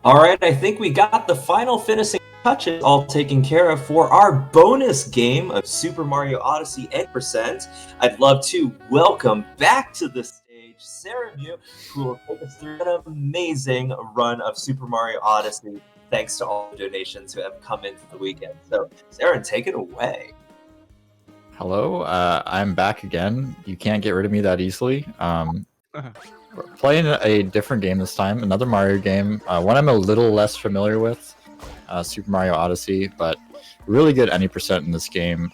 All right, I think we got the final finishing touches all taken care of for our bonus game of Super Mario Odyssey 8%. I'd love to welcome back to the stage Serenmew, who will take us through an amazing run of Super Mario Odyssey, thanks to all the donations who have come into the weekend. So, Saren, take it away. Hello, I'm back again. You can't get rid of me that easily. We're playing a different game this time, another Mario game, one I'm a little less familiar with, Super Mario Odyssey, but really good any percent in this game.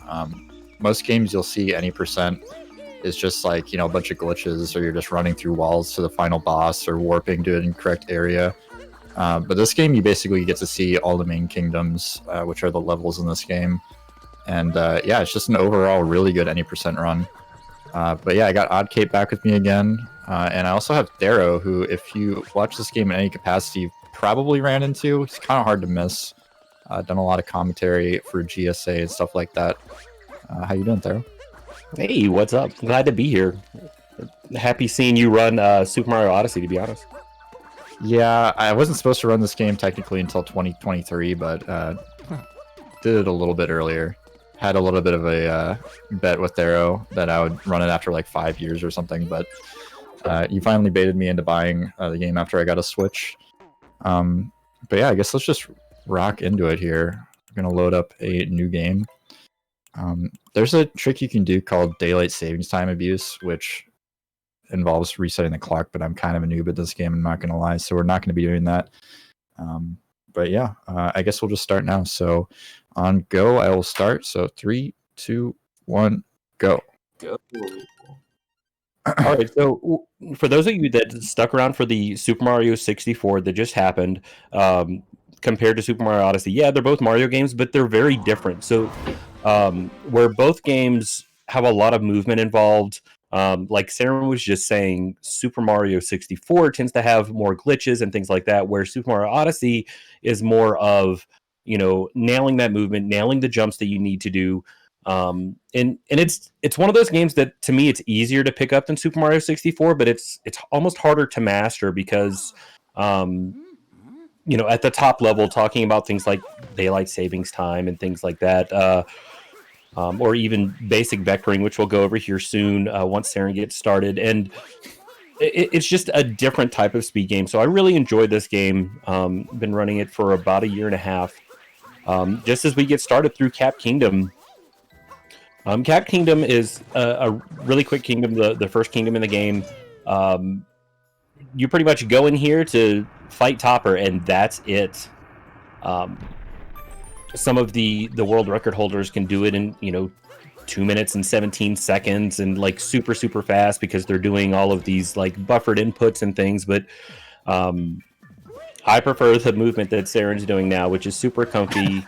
Most games you'll see any percent is just like, a bunch of glitches, or you're just running through walls to the final boss, or warping to an incorrect area. But this game, you basically get to see all the main kingdoms, which are the levels in this game. And yeah, it's just an overall really good any percent run. But yeah, I got Odd Cape back with me again. And I also have Darrow, who, if you watch this game in any capacity, you probably ran into. He's kind of hard to miss. Done a lot of commentary for GSA and stuff like that. How you doing, Darrow? Hey, what's up? Glad to be here. Happy seeing you run Super Mario Odyssey, to be honest. Yeah, I wasn't supposed to run this game technically until 2023, but did it a little bit earlier. Had a little bit of a bet with Darrow that I would run it after like 5 years or something, but you finally baited me into buying the game after I got a Switch. But yeah, I guess let's just rock into it here. We're going to load up a new game. There's a trick you can do called Daylight Savings Time Abuse, which involves resetting the clock, but I'm kind of a noob at this game, I'm not going to lie, so we're not going to be doing that. But yeah, I guess we'll just start now. So on go, I will start. So 3, 2, 1, go. Go. All right, so for those of you that stuck around for the Super Mario 64 that just happened, compared to Super Mario Odyssey, yeah, they're both Mario games, but they're very different. So where both games have a lot of movement involved, like Sarah was just saying, Super Mario 64 tends to have more glitches and things like that, where Super Mario Odyssey is more of, nailing that movement, nailing the jumps that you need to do. And it's one of those games that, to me, it's easier to pick up than Super Mario 64, but it's almost harder to master because at the top level, talking about things like daylight savings time and things like that, or even basic vectoring, which we'll go over here soon once Saren gets started. And it's just a different type of speed game. So I really enjoyed this game. Been running it for about 1.5 years. Just as we get started through Cap Kingdom. Cap Kingdom is a really quick kingdom, the first kingdom in the game. You pretty much go in here to fight Topper, and that's it. Some of the world record holders can do it in 2 minutes and 17 seconds and like super fast because they're doing all of these like buffered inputs and things. But I prefer the movement that Saren's doing now, which is super comfy.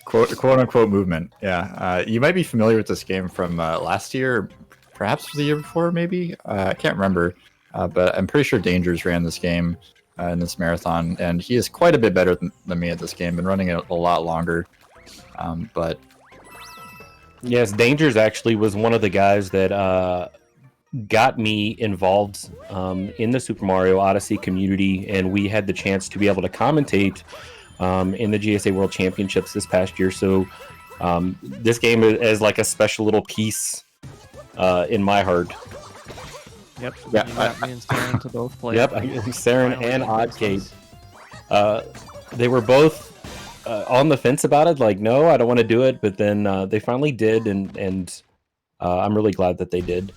quote unquote movement. Yeah, you might be familiar with this game from last year, perhaps the year before, maybe. I can't remember, but I'm pretty sure Dangers ran this game in this marathon, and he is quite a bit better than me at this game. Been running it a lot longer, but yes, Dangers actually was one of the guys that got me involved in the Super Mario Odyssey community, and we had the chance to be able to commentate in the GSA World Championships this past year. So this game is like a special little piece in my heart. Yep. Yeah, You got me and Saren to both play. Yep, Saren and Odd Cape. They were both on the fence about it, like, no, I don't want to do it, but then they finally did, and I'm really glad that they did.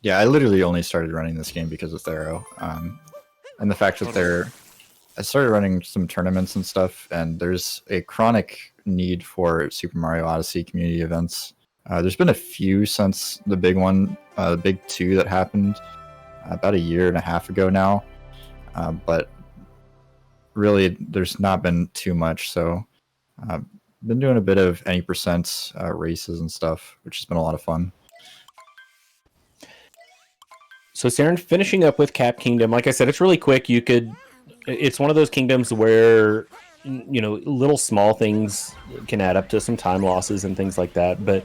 yeah, I literally only started running this game because of Thero, and the fact that I started running some tournaments and stuff, and there's a chronic need for Super Mario Odyssey community events. There's been a few since the big one, the big two that happened about 1.5 years ago now, but really there's not been too much. So I've been doing a bit of any percent races and stuff, which has been a lot of fun. So Saren, finishing up with Cap Kingdom, like I said, it's really quick. It's one of those kingdoms where little small things can add up to some time losses and things like that, but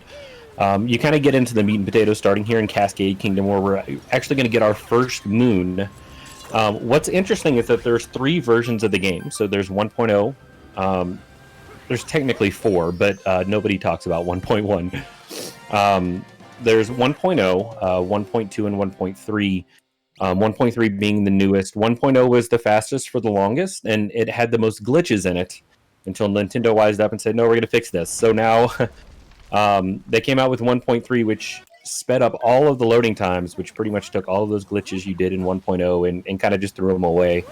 you kind of get into the meat and potatoes starting here in Cascade Kingdom, where we're actually going to get our first moon. What's interesting is that there's 3 versions of the game. So there's 1.0. There's technically 4, but nobody talks about 1.1. There's 1.0, 1.2, and 1.3. 1.3 being the newest. 1.0 was the fastest for the longest, and it had the most glitches in it until Nintendo wised up and said, no, we're going to fix this. So now they came out with 1.3, which sped up all of the loading times, which pretty much took all of those glitches you did in 1.0 and kind of just threw them away.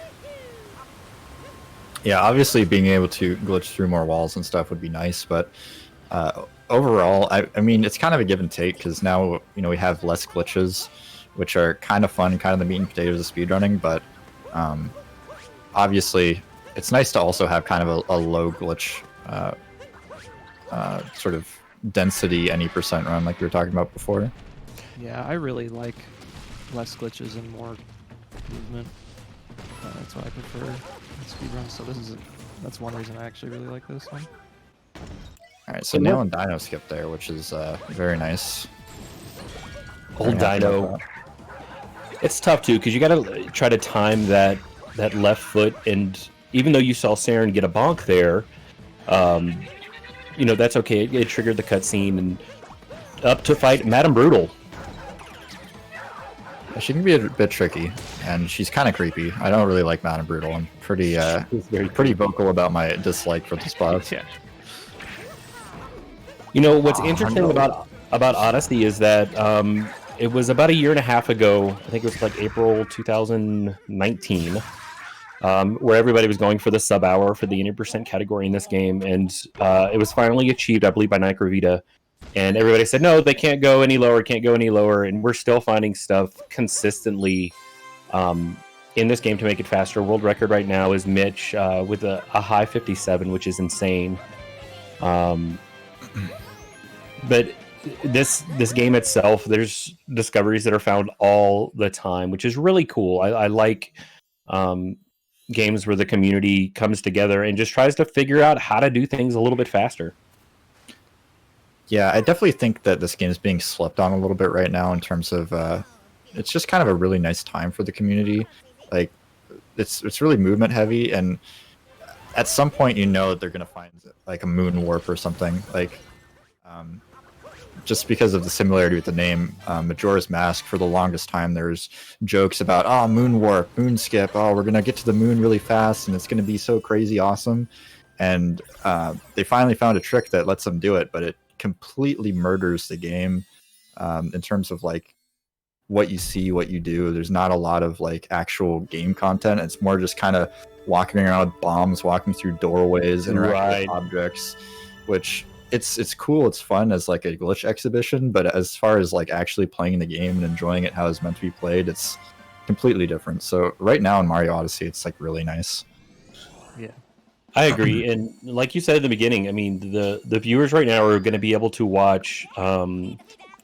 Yeah, obviously being able to glitch through more walls and stuff would be nice, but overall, I mean, it's kind of a give and take, because now, we have less glitches, which are kind of fun, kind of the meat and potatoes of speedrunning, but obviously it's nice to also have kind of a low glitch sort of density any percent run like we were talking about before. Yeah, I really like less glitches and more movement. That's what I prefer in speedruns. So that's one reason I actually really like this one. All right, so Nail and Dino skip there, which is very nice. Old Dino. It's tough too, because you got to try to time that left foot, and even though you saw Saren get a bonk there, that's okay. It triggered the cutscene, and up to fight Madame Brutal. She can be a bit tricky, and she's kind of creepy. I don't really like Madame Brutal. I'm pretty vocal about my dislike for this boss. Yeah. What's interesting about Odyssey is that it was about a year and a half ago. I think it was like April 2019. Where everybody was going for the sub-hour for the 80% category in this game, and it was finally achieved, I believe, by Nycrovita. And everybody said, no, they can't go any lower, and we're still finding stuff consistently in this game to make it faster. World record right now is Mitch with a high 57, which is insane. But this game itself, there's discoveries that are found all the time, which is really cool. I like games where the community comes together and just tries to figure out how to do things a little bit faster. Yeah, I definitely think that this game is being slept on a little bit right now in terms of it's just kind of a really nice time for the community. Like it's really movement heavy, and at some point that they're gonna find like a moon warp or something. Like just because of the similarity with the name, Majora's Mask, for the longest time there's jokes about moon warp, moon skip, we're gonna get to the moon really fast and it's gonna be so crazy awesome. And they finally found a trick that lets them do it, but it completely murders the game in terms of like what you see, what you do. There's not a lot of like actual game content. It's more just kind of walking around with bombs, walking through doorways, interacting with objects, which it's cool, it's fun as like a glitch exhibition, but as far as like actually playing the game and enjoying it how it's meant to be played, it's completely different. So right now in Mario Odyssey, it's like really nice. Yeah, I agree. And like you said at the beginning, I mean, the viewers right now are going to be able to watch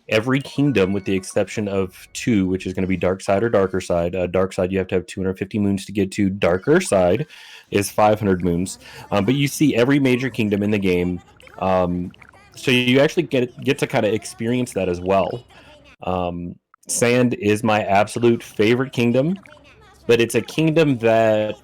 every kingdom with the exception of 2, which is going to be Dark Side or Darker Side. Dark Side, you have to have 250 moons to get to. Darker Side is 500 moons. But you see every major kingdom in the game. So you actually get to kind of experience that as well. Sand is my absolute favorite kingdom, but it's a kingdom that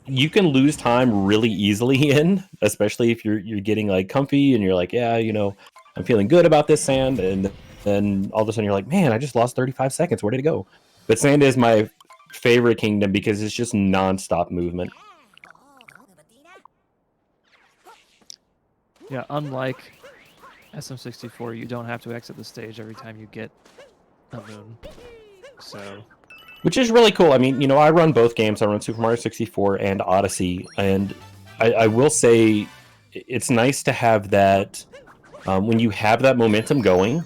you can lose time really easily in, especially if you're getting like comfy and you're like, yeah, I'm feeling good about this sand, and then all of a sudden you're like, man, I just lost 35 seconds. Where did it go? But sand is my favorite kingdom because it's just non-stop movement. Yeah, unlike SM64, you don't have to exit the stage every time you get a moon. So, which is really cool. I mean, I run both games. I run Super Mario 64 and Odyssey, and I will say it's nice to have that when you have that momentum going,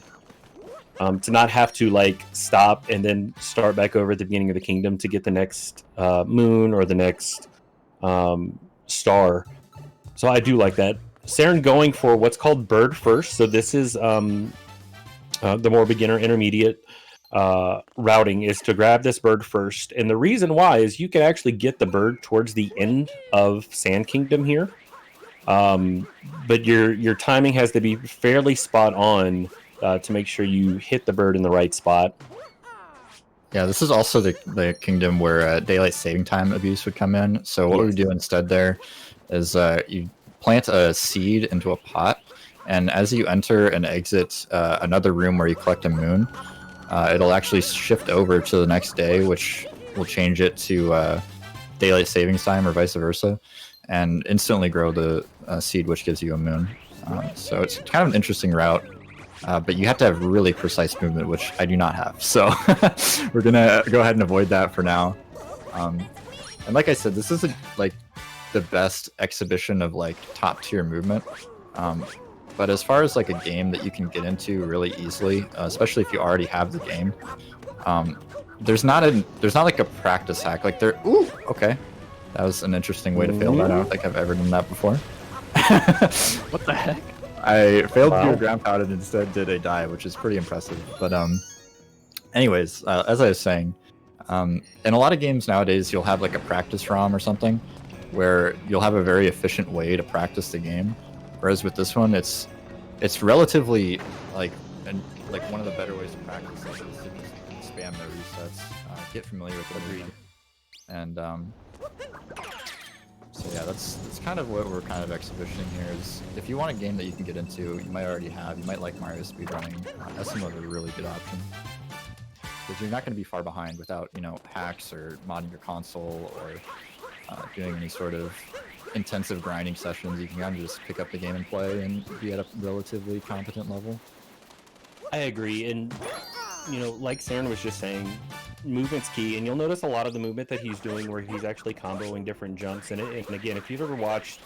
to not have to like stop and then start back over at the beginning of the kingdom to get the next moon or the next star. So I do like that. Saren going for what's called bird first. So this is the more beginner intermediate routing is to grab this bird first. And the reason why is you can actually get the bird towards the end of Sand Kingdom here. But your timing has to be fairly spot on to make sure you hit the bird in the right spot. Yeah, this is also the kingdom where daylight saving time abuse would come in. So what we do instead there is you plant a seed into a pot, and as you enter and exit another room where you collect a moon, it'll actually shift over to the next day, which will change it to daylight savings time or vice versa, and instantly grow the seed, which gives you a moon. So it's kind of an interesting route. But you have to have really precise movement, which I do not have. So we're gonna go ahead and avoid that for now. And like I said, this isn't like the best exhibition of like top tier movement. But as far as like a game that you can get into really easily, especially if you already have the game, there's not like a practice hack. Like there. Ooh, okay, that was an interesting way to fail that. I don't think I've ever done that before. What the heck? I failed to do a ground pound and instead did a dive, which is pretty impressive. But anyways, as I was saying, in a lot of games nowadays, you'll have like a practice ROM or something, where you'll have a very efficient way to practice the game. Whereas with this one, it's relatively like one of the better ways to practice is to just spam the resets, get familiar with the read, and so yeah, that's kind of what we're kind of exhibitioning here. Is if you want a game that you can get into, you might already have. You might like Mario speedrunning. SMO is a really good option because you're not going to be far behind without hacks or modding your console or doing any sort of intensive grinding sessions. You can kind of just pick up the game and play and be at a relatively competent level. I agree, and like Saren was just saying, movement's key, and you'll notice a lot of the movement that he's doing where he's actually comboing different jumps. And again, if you've ever watched,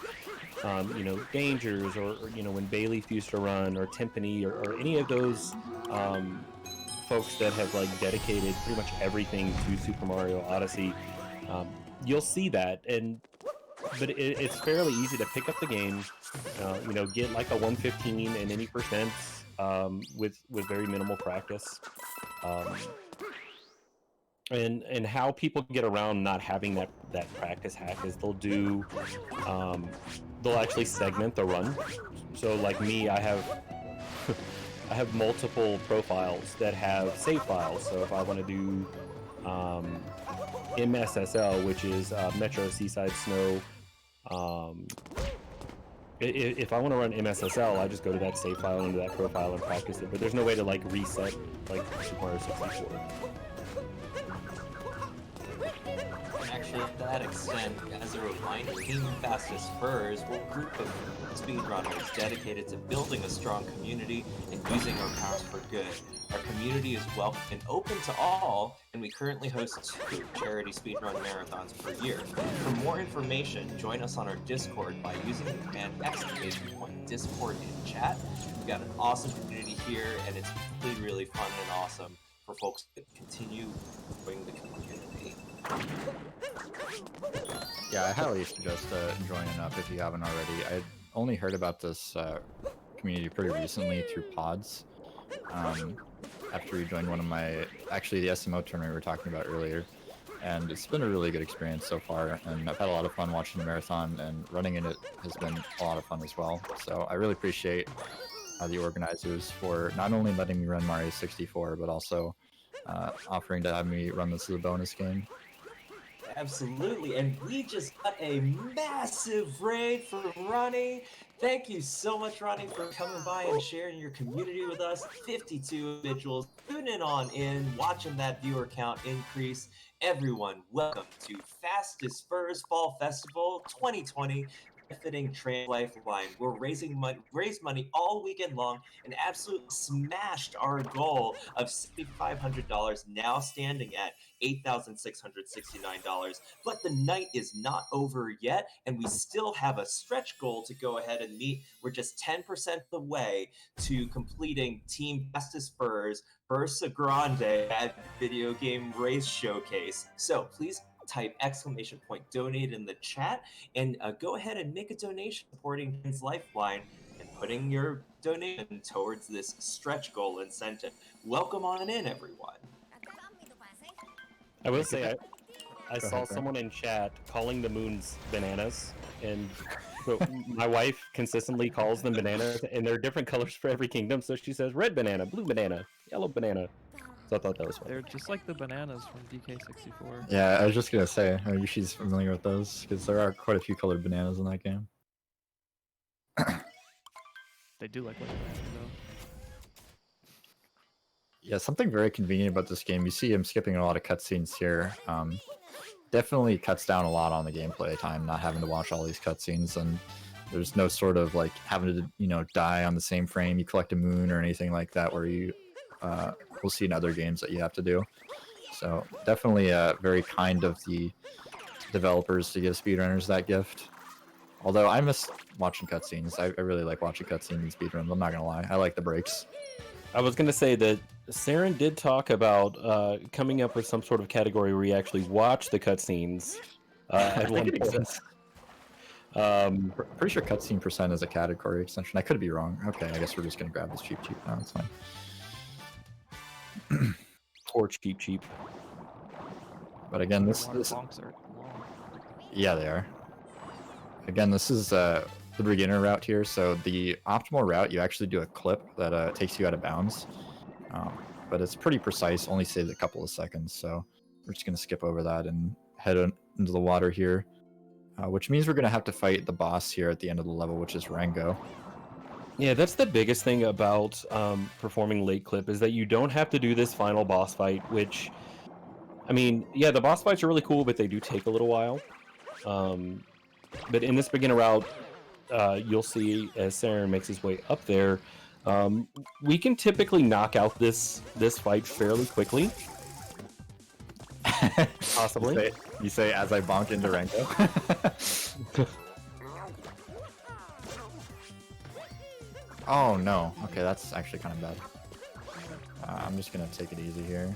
Dangers or when Bailey used to run, or Timpani, or any of those folks that have like dedicated pretty much everything to Super Mario Odyssey, you'll see that. But it's fairly easy to pick up the game, get like a 115 and any percent with very minimal practice. And how people get around not having that practice hack is they'll actually segment the run. So like me, I have multiple profiles that have save files. So if I want to do MSSL, which is Metro Seaside Snow, if I want to run MSSL, I just go to that save file into that profile and practice it. But there's no way to like reset like Super Mario 64. Actually, to that extent, as a reminder, Team Fastest Furs will group of speedrunners dedicated to building a strong community and using our powers for good. Our community is welcome and open to all, and we currently host 2 charity speedrun marathons per year. For more information, join us on our Discord by using the command !Discord in chat. We've got an awesome community here, and it's really fun and awesome for folks to continue growing the community. Yeah, I highly suggest joining up if you haven't already. I only heard about this community pretty recently through pods. After we joined one of actually the SMO tournament we were talking about earlier, and it's been a really good experience so far. And I've had a lot of fun watching the marathon, and running in it has been a lot of fun as well. So I really appreciate the organizers for not only letting me run Mario 64, but also offering to have me run this as a bonus game. Absolutely, and we just got a massive raid for Ronnie. Thank you so much, Ronnie, for coming by and sharing your community with us. 52 individuals tuning on in, watching that viewer count increase. Everyone, welcome to Fastest Furs Fall Festival 2020. Benefiting Trans Lifeline. We're raised money all weekend long and absolutely smashed our goal of $7,500, now standing at $8,669. But the night is not over yet, and we still have a stretch goal to go ahead and meet. We're just 10% of the way to completing Team Fastest Furs Versa Grande at Video Game Race Showcase. So please type !donate in the chat and go ahead and make a donation supporting Trans Lifeline and putting your donation towards this stretch goal incentive. Welcome on in, everyone. I will say, I saw someone in chat calling the moons bananas, and my wife consistently calls them bananas, and there are different colors for every kingdom. So she says red banana, blue banana, yellow banana. So I thought that was fun. They're just like the bananas from DK64. Yeah, I was just gonna say, maybe she's familiar with those, because there are quite a few colored bananas in that game. They do like bananas though. Yeah, something very convenient about this game, you see him skipping a lot of cutscenes here. Definitely cuts down a lot on the gameplay time, not having to watch all these cutscenes, and there's no sort of like having to, you know, die on the same frame you collect a moon or anything like that, where you will see in other games that you have to do. So definitely very kind of the developers to give speedrunners that gift. Although I miss watching cutscenes. I really like watching cutscenes in speedruns, I'm not gonna lie. I like the breaks. I was going to say that Saren did talk about coming up with some sort of category where you actually watch the cutscenes. At one point. Exists. Pretty sure cutscene percent is a category extension. I could be wrong. Okay, I guess we're just gonna grab this cheap now. It's fine. Poor cheap. But again, Water this bonks are long. yeah, they are. Again, this is the beginner route here. So the optimal route, you actually do a clip that takes you out of bounds. But it's pretty precise, only saves a couple of seconds. So we're just gonna skip over that and head into the water here. Which means we're going to have to fight the boss here at the end of the level, which is Rango. Yeah, that's the biggest thing about performing late clip is that you don't have to do this final boss fight, which, I mean, yeah, the boss fights are really cool, but they do take a little while. But in this beginner route, you'll see as Saren makes his way up there, we can typically knock out this fight fairly quickly. Possibly. You say as I bonk into Rango. Oh no. Okay, that's actually kind of bad. I'm just gonna take it easy here.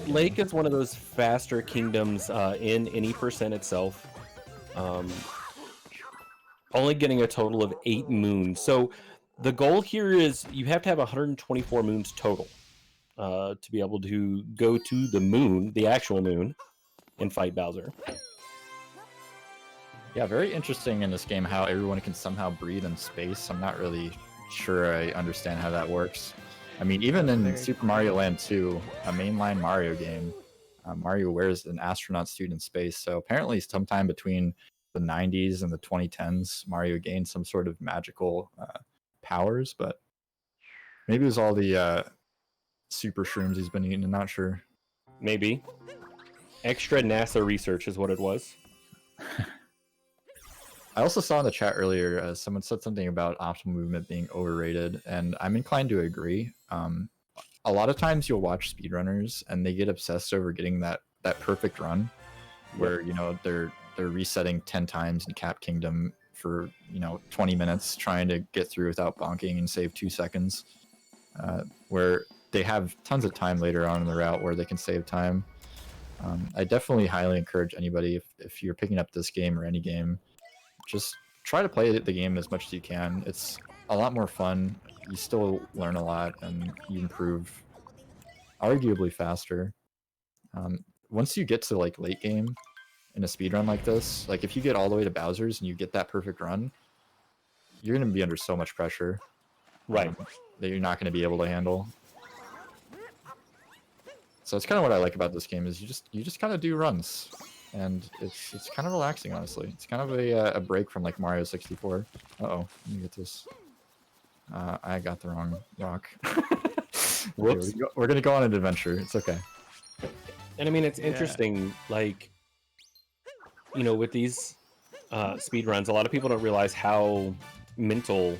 Lake is one of those faster kingdoms in any percent itself. Only getting a total of 8 moons. So the goal here is you have to have 124 moons total to be able to go to the moon, the actual moon, and fight Bowser. Yeah, very interesting in this game how everyone can somehow breathe in space. I'm not really sure I understand how that works. I mean, even in Super Mario Land 2, a mainline Mario game, Mario wears an astronaut suit in space. So apparently sometime between the 90s and the 2010s, Mario gained some sort of magical powers, but maybe it was all the super shrooms he's been eating. I'm not sure. Maybe. Extra NASA research is what it was. I also saw in the chat earlier, someone said something about optimal movement being overrated, and I'm inclined to agree. A lot of times you'll watch speedrunners, and they get obsessed over getting that perfect run, where you know they're resetting 10 times in Cap Kingdom for 20 minutes, trying to get through without bonking and save 2 seconds. Where they have tons of time later on in the route where they can save time. I definitely highly encourage anybody, if you're picking up this game or any game, just try to play the game as much as you can. It's a lot more fun. You still learn a lot, and you improve arguably faster. Once you get to like late game in a speedrun like this, like if you get all the way to Bowser's and you get that perfect run, you're going to be under so much pressure, Right? That you're not going to be able to handle. So it's kind of what I like about this game, is you just kind of do runs. And it's kind of relaxing, honestly. It's kind of a break from like Mario 64. Uh-oh, let me get this. I got the wrong rock. Whoops. Okay, we're gonna go on an adventure. It's okay. And I mean, it's interesting, like, with these speed runs, a lot of people don't realize how mental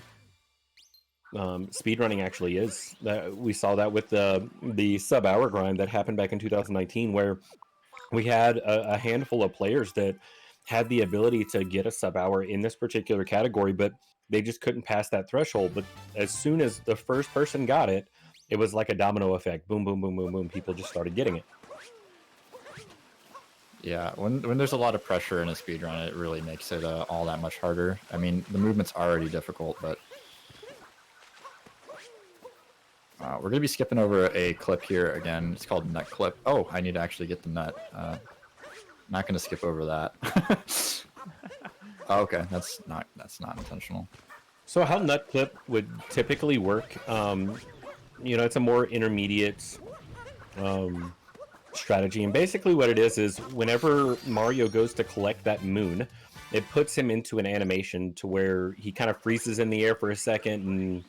speedrunning actually is. We saw that with the sub-hour grind that happened back in 2019, where we had a handful of players that had the ability to get a sub-hour in this particular category, but they just couldn't pass that threshold. But as soon as the first person got it, it was like a domino effect. Boom, boom, boom, boom, boom. People just started getting it. Yeah, when there's a lot of pressure in a speedrun, it really makes it all that much harder. I mean, the movement's already difficult, but we're going to be skipping over a clip here again. It's called Nut Clip. Oh, I need to actually get the nut. Not going to skip over that. Oh, okay, that's not intentional. So how nut clip would typically work, it's a more intermediate strategy, and basically what it is whenever Mario goes to collect that moon, it puts him into an animation to where he kind of freezes in the air for a second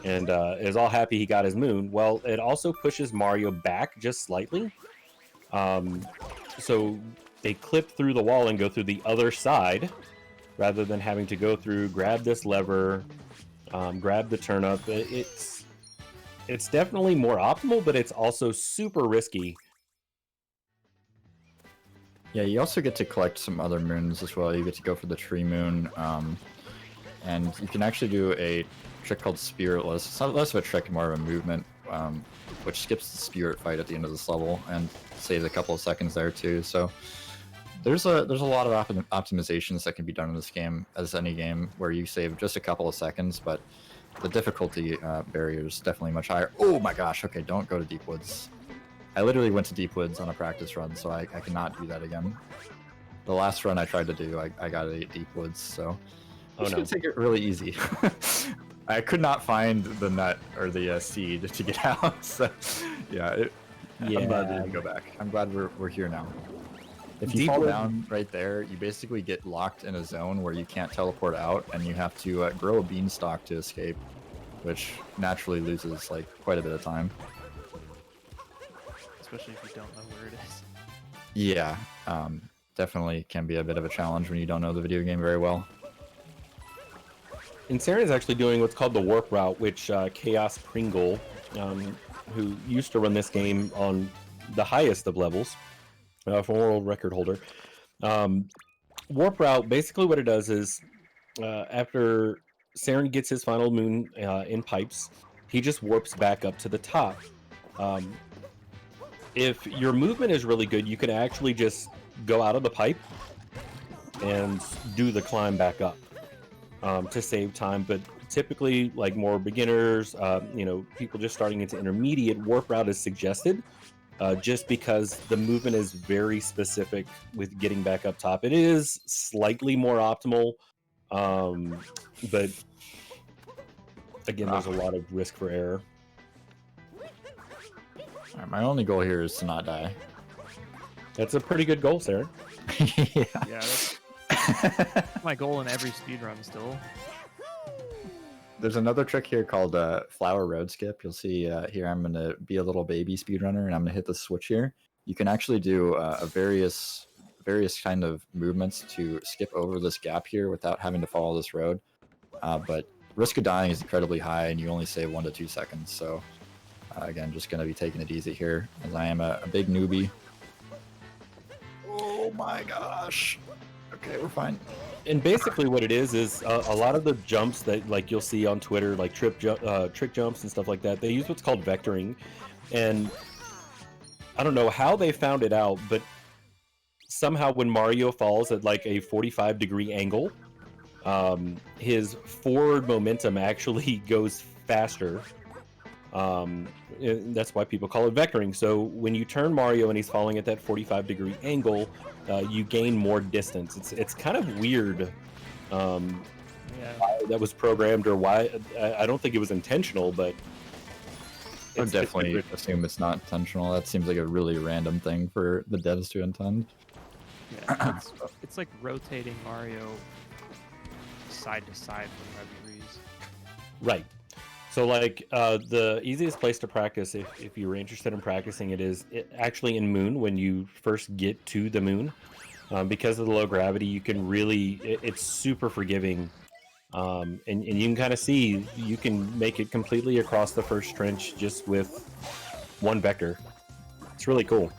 and is all happy he got his moon. Well, it also pushes Mario back just slightly, so they clip through the wall and go through the other side rather than having to go through, grab this lever, grab the turnip. It's definitely more optimal, but it's also super risky. Yeah, you also get to collect some other moons as well. You get to go for the tree moon, and you can actually do a trick called Spiritless. It's not less of a trick, more of a movement, which skips the spirit fight at the end of this level and saves a couple of seconds there too. So there's a lot of optimizations that can be done in this game, as any game, where you save just a couple of seconds, but the difficulty barrier is definitely much higher. Oh my gosh, okay, don't go to Deep Woods. I literally went to Deep Woods on a practice run, so I cannot do that again. The last run I tried to do, I got it at Deep Woods, so I'm just gonna take it really easy. I could not find the nut or the seed to get out, so yeah, I'm glad we didn't go back. I'm glad we're here now. If you fall down right there, you basically get locked in a zone where you can't teleport out, and you have to grow a beanstalk to escape, which naturally loses like quite a bit of time. Especially if you don't know where it is. Yeah, definitely can be a bit of a challenge when you don't know the video game very well. And Saren is actually doing what's called the warp route, which Chaos Pringle, who used to run this game on the highest of levels, for world record holder. Warp route, basically what it does is, after Saren gets his final moon in pipes, he just warps back up to the top. If your movement is really good, you can actually just go out of the pipe and do the climb back up to save time. But typically, like more beginners, people just starting into intermediate, warp route is suggested. Just because the movement is very specific with getting back up top. It is slightly more optimal, but again, there's a lot of risk for error. All right, my only goal here is to not die. That's a pretty good goal, Sarah. Yeah, that's my goal in every speedrun still. There's another trick here called Flower Road Skip. You'll see here I'm going to be a little baby speedrunner, and I'm going to hit the switch here. You can actually do various kind of movements to skip over this gap here without having to follow this road. But risk of dying is incredibly high, and you only save 1 to 2 seconds. So again, just going to be taking it easy here, as I am a big newbie. Oh my gosh. Okay, we're fine. And basically what it is a lot of the jumps that like you'll see on Twitter, like trick jumps and stuff like that, they use what's called vectoring. And I don't know how they found it out, but somehow when Mario falls at like a 45-degree angle, his forward momentum actually goes faster. That's why people call it vectoring. So when you turn Mario and he's falling at that 45-degree angle, you gain more distance. It's kind of weird why that was programmed, or why. I don't think it was intentional, but I would definitely assume it's not intentional. That seems like a really random thing for the devs to intend. Yeah, it's like rotating Mario side to side when Rebby Rees. Right. So like the easiest place to practice, if you were interested in practicing it, is actually in Moon when you first get to the moon. Because of the low gravity, you can really, it's super forgiving. And you can kind of see, you can make it completely across the first trench just with one vector. It's really cool.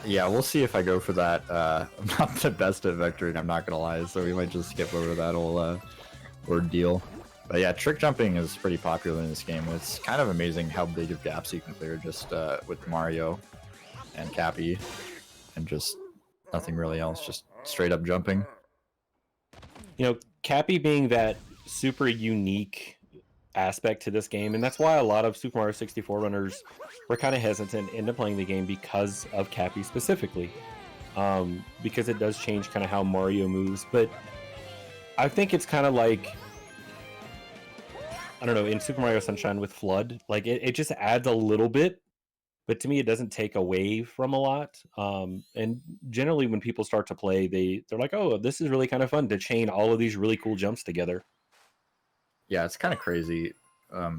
Yeah, we'll see if I go for that. I'm not the best at vectoring, I'm not going to lie, so we might just skip over that whole ordeal. But yeah, trick jumping is pretty popular in this game. It's kind of amazing how big of gaps you can clear just with Mario and Cappy, and just nothing really else, just straight up jumping. You know, Cappy being that super unique aspect to this game, and that's why a lot of Super Mario 64 runners were kind of hesitant into playing the game because of Cappy specifically. Because it does change kind of how Mario moves, but I think it's kind of like, I don't know, in Super Mario Sunshine with Flood, like it just adds a little bit, but to me it doesn't take away from a lot. And generally when people start to play, they're like, oh, this is really kind of fun to chain all of these really cool jumps together. Yeah, it's kind of crazy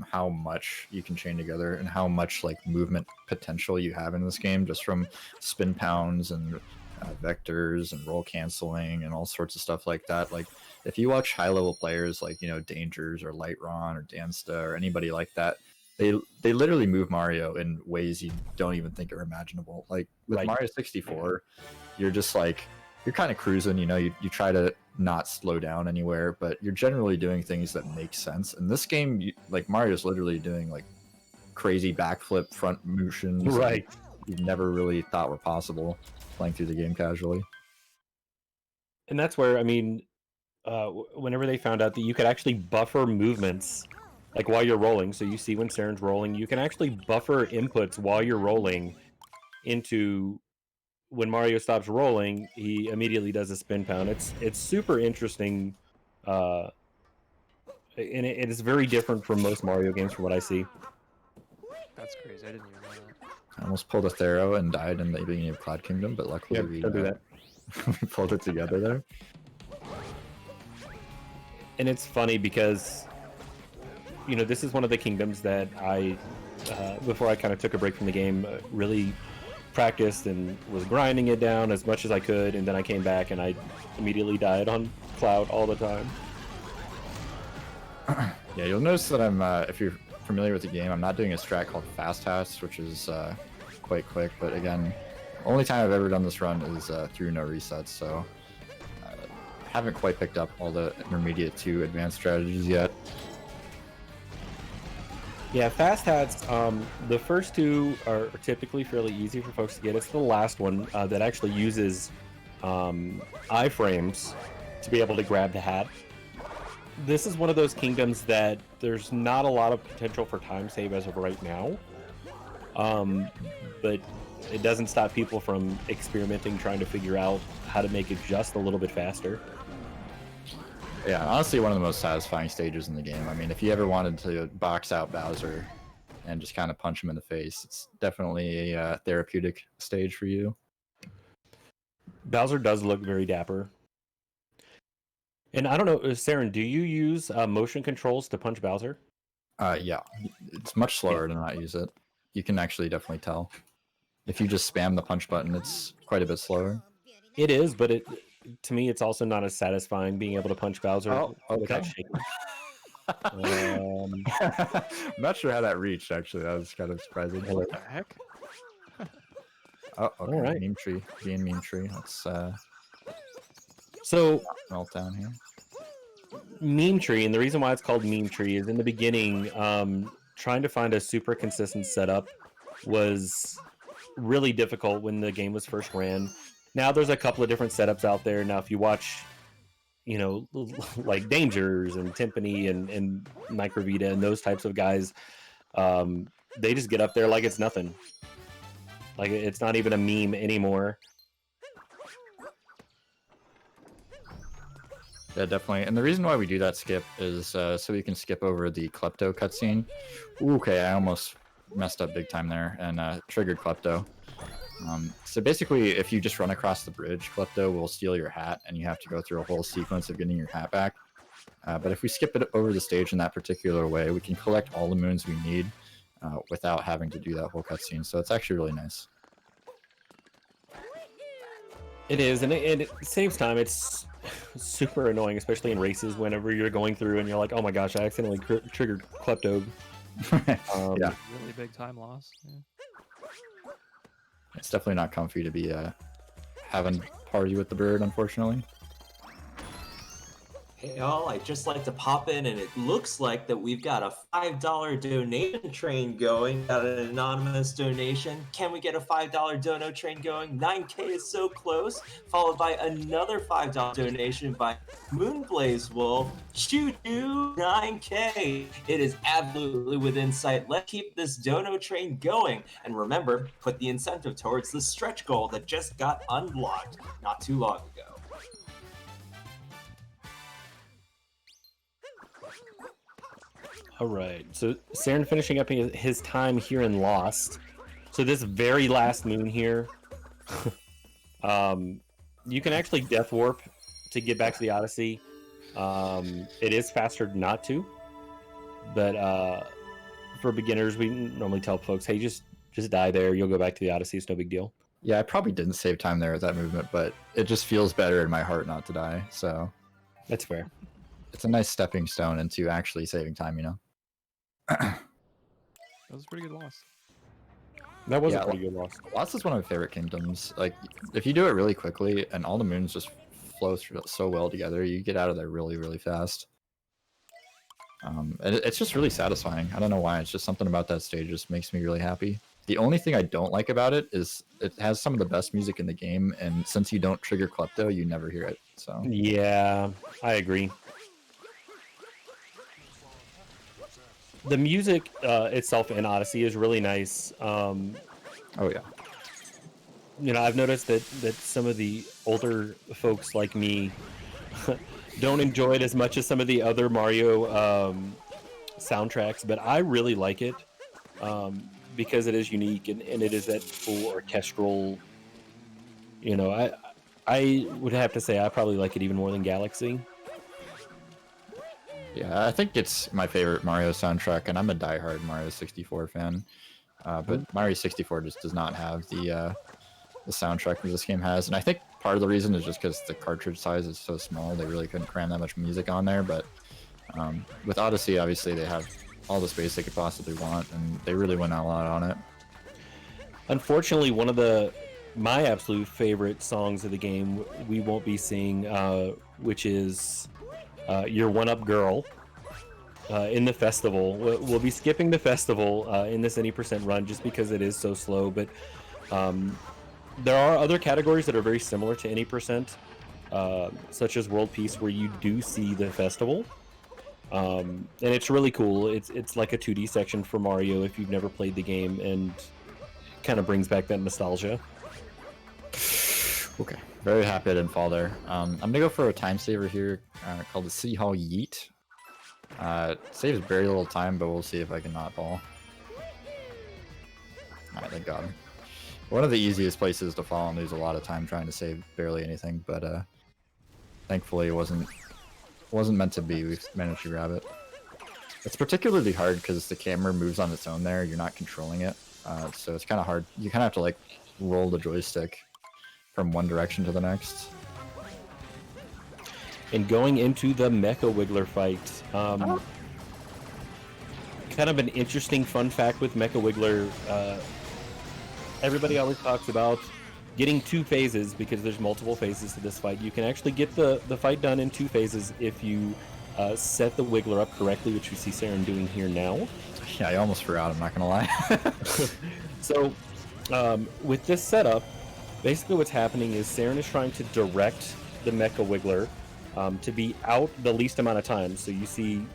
how much you can chain together and how much like movement potential you have in this game, just from spin pounds and vectors and roll canceling and all sorts of stuff like that. Like if you watch high level players like Dangers or Lightron or Dansta or anybody like that, they literally move Mario in ways you don't even think are imaginable. Like with Mario 64, you're just like, you're kind of cruising, you try to not slow down anywhere, but you're generally doing things that make sense. In this game, like Mario's literally doing like crazy backflip front motions, right? You've never really thought were possible playing through the game casually. And that's where, I mean, whenever they found out that you could actually buffer movements, like while you're rolling, so you see when Seren's rolling, you can actually buffer inputs while you're rolling into when Mario stops rolling, he immediately does a spin pound. It's super interesting, and it is very different from most Mario games from what I see. That's crazy. I didn't even know that. I almost pulled a Thero and died in the beginning of Cloud Kingdom, but luckily Don't do that. we pulled it together there. And it's funny because, this is one of the kingdoms that I, before I kind of took a break from the game, really practiced and was grinding it down as much as I could, and then I came back and I immediately died on Cloud all the time. Yeah, you'll notice that I'm, if you're familiar with the game, I'm not doing a strat called Fast Hats, which is quite quick, but again, only time I've ever done this run is through no resets, so haven't quite picked up all the intermediate to advanced strategies yet. Yeah, Fast Hats, the first two are typically fairly easy for folks to get. It's the last one that actually uses iframes to be able to grab the hat. This is one of those kingdoms that there's not a lot of potential for time save as of right now. But it doesn't stop people from experimenting, trying to figure out how to make it just a little bit faster. Yeah, honestly, one of the most satisfying stages in the game. I mean, if you ever wanted to box out Bowser and just kind of punch him in the face, it's definitely a therapeutic stage for you. Bowser does look very dapper. And I don't know, Saren, do you use motion controls to punch Bowser? Yeah, it's much slower to not use it. You can actually definitely tell. If you just spam the punch button, it's quite a bit slower. It is, but to me, it's also not as satisfying being able to punch Bowser without shaking. I'm not sure how that reached, actually. That was kind of surprising. What the heck? Oh, okay. All right. Meme tree. Being meme tree. Let's so melt down here. Meme tree, and the reason why it's called meme tree is in the beginning, trying to find a super consistent setup was really difficult when the game was first ran. Now there's a couple of different setups out there. Now if you watch, like Dangers and Timpani and Microvita and those types of guys, they just get up there like it's nothing. Like it's not even a meme anymore. Yeah, definitely. And the reason why we do that skip is so we can skip over the Klepto cutscene. Okay, I almost messed up big time there and triggered Klepto. So basically, if you just run across the bridge, Klepto will steal your hat, and you have to go through a whole sequence of getting your hat back. But if we skip it over the stage in that particular way, we can collect all the moons we need without having to do that whole cutscene. So it's actually really nice. It is, and it saves time. It's super annoying, especially in races, whenever you're going through and you're like, oh my gosh, I accidentally triggered Klepto. Yeah. Really big time loss. Yeah. It's definitely not comfy to be having party with the bird, unfortunately. Hey all, I'd just like to pop in, and it looks like that we've got a $5 donation train going. Got an anonymous donation. Can we get a $5 dono train going? 9K is so close. Followed by another $5 donation by Moonblaze Wolf. Choo-choo, 9K. It is absolutely within sight. Let's keep this dono train going. And remember, put the incentive towards the stretch goal that just got unlocked not too long ago. All right. So Saren finishing up his time here in Lost. So this very last moon here, you can actually death warp to get back to the Odyssey. It is faster not to, but for beginners, we normally tell folks, hey, just die there. You'll go back to the Odyssey. It's no big deal. Yeah, I probably didn't save time there with that movement, but it just feels better in my heart not to die. So That's fair. it's a nice stepping stone into actually saving time, you know? That was a pretty good loss. That was Yeah, a pretty good loss. Lost is one of my favorite kingdoms. Like, if you do it really quickly and all the moons just flow through so well together, you get out of there really, really fast. And it's just really satisfying. I don't know why. It's just something about that stage just makes me really happy. The only thing I don't like about it is it has some of the best music in the game, and since you don't trigger Klepto, you never hear it. So Yeah, I agree. The music itself in Odyssey is really nice. oh yeah. You know, I've noticed that some of the older folks like me don't enjoy it as much as some of the other Mario soundtracks, but I really like it because it is unique and it is that full orchestral. You know, I would have to say I probably like it even more than Galaxy. Yeah, I think it's my favorite Mario soundtrack, and I'm a diehard Mario 64 fan. But Mario 64 just does not have the soundtrack that this game has, and I think part of the reason is just because the cartridge size is so small. They really couldn't cram that much music on there. But with Odyssey, obviously they have all the space they could possibly want, and they really went a lot on it. Unfortunately, one of my absolute favorite songs of the game we won't be seeing, which is Your One-Up Girl in the festival. We'll be skipping the festival in this any percent run just because it is so slow, but there are other categories that are very similar to any percent, such as World Peace, where you do see the festival. And it's really cool. It's like a 2D section for Mario if you've never played the game, and kind of brings back that nostalgia. Okay, very happy I didn't fall there. I'm gonna go for a time saver here called the City Hall Yeet. It saves very little time, but we'll see if I can not fall. Alright, thank God. One of the easiest places to fall and lose a lot of time trying to save barely anything, but thankfully it wasn't meant to be. We managed to grab it. It's particularly hard because the camera moves on its own there. You're not controlling it, so it's kind of hard. You kind of have to like roll the joystick from one direction to the next. And going into the Mecha Wiggler fight, kind of an interesting fun fact with Mecha Wiggler. Everybody always talks about getting 2 phases because there's multiple phases to this fight. You can actually get the fight done in 2 phases if you set the Wiggler up correctly, which we see Saren doing here now. Yeah, I almost forgot, I'm not gonna lie. So, with this setup, basically what's happening is Saren is trying to direct the Mecha Wiggler to be out the least amount of time. So you see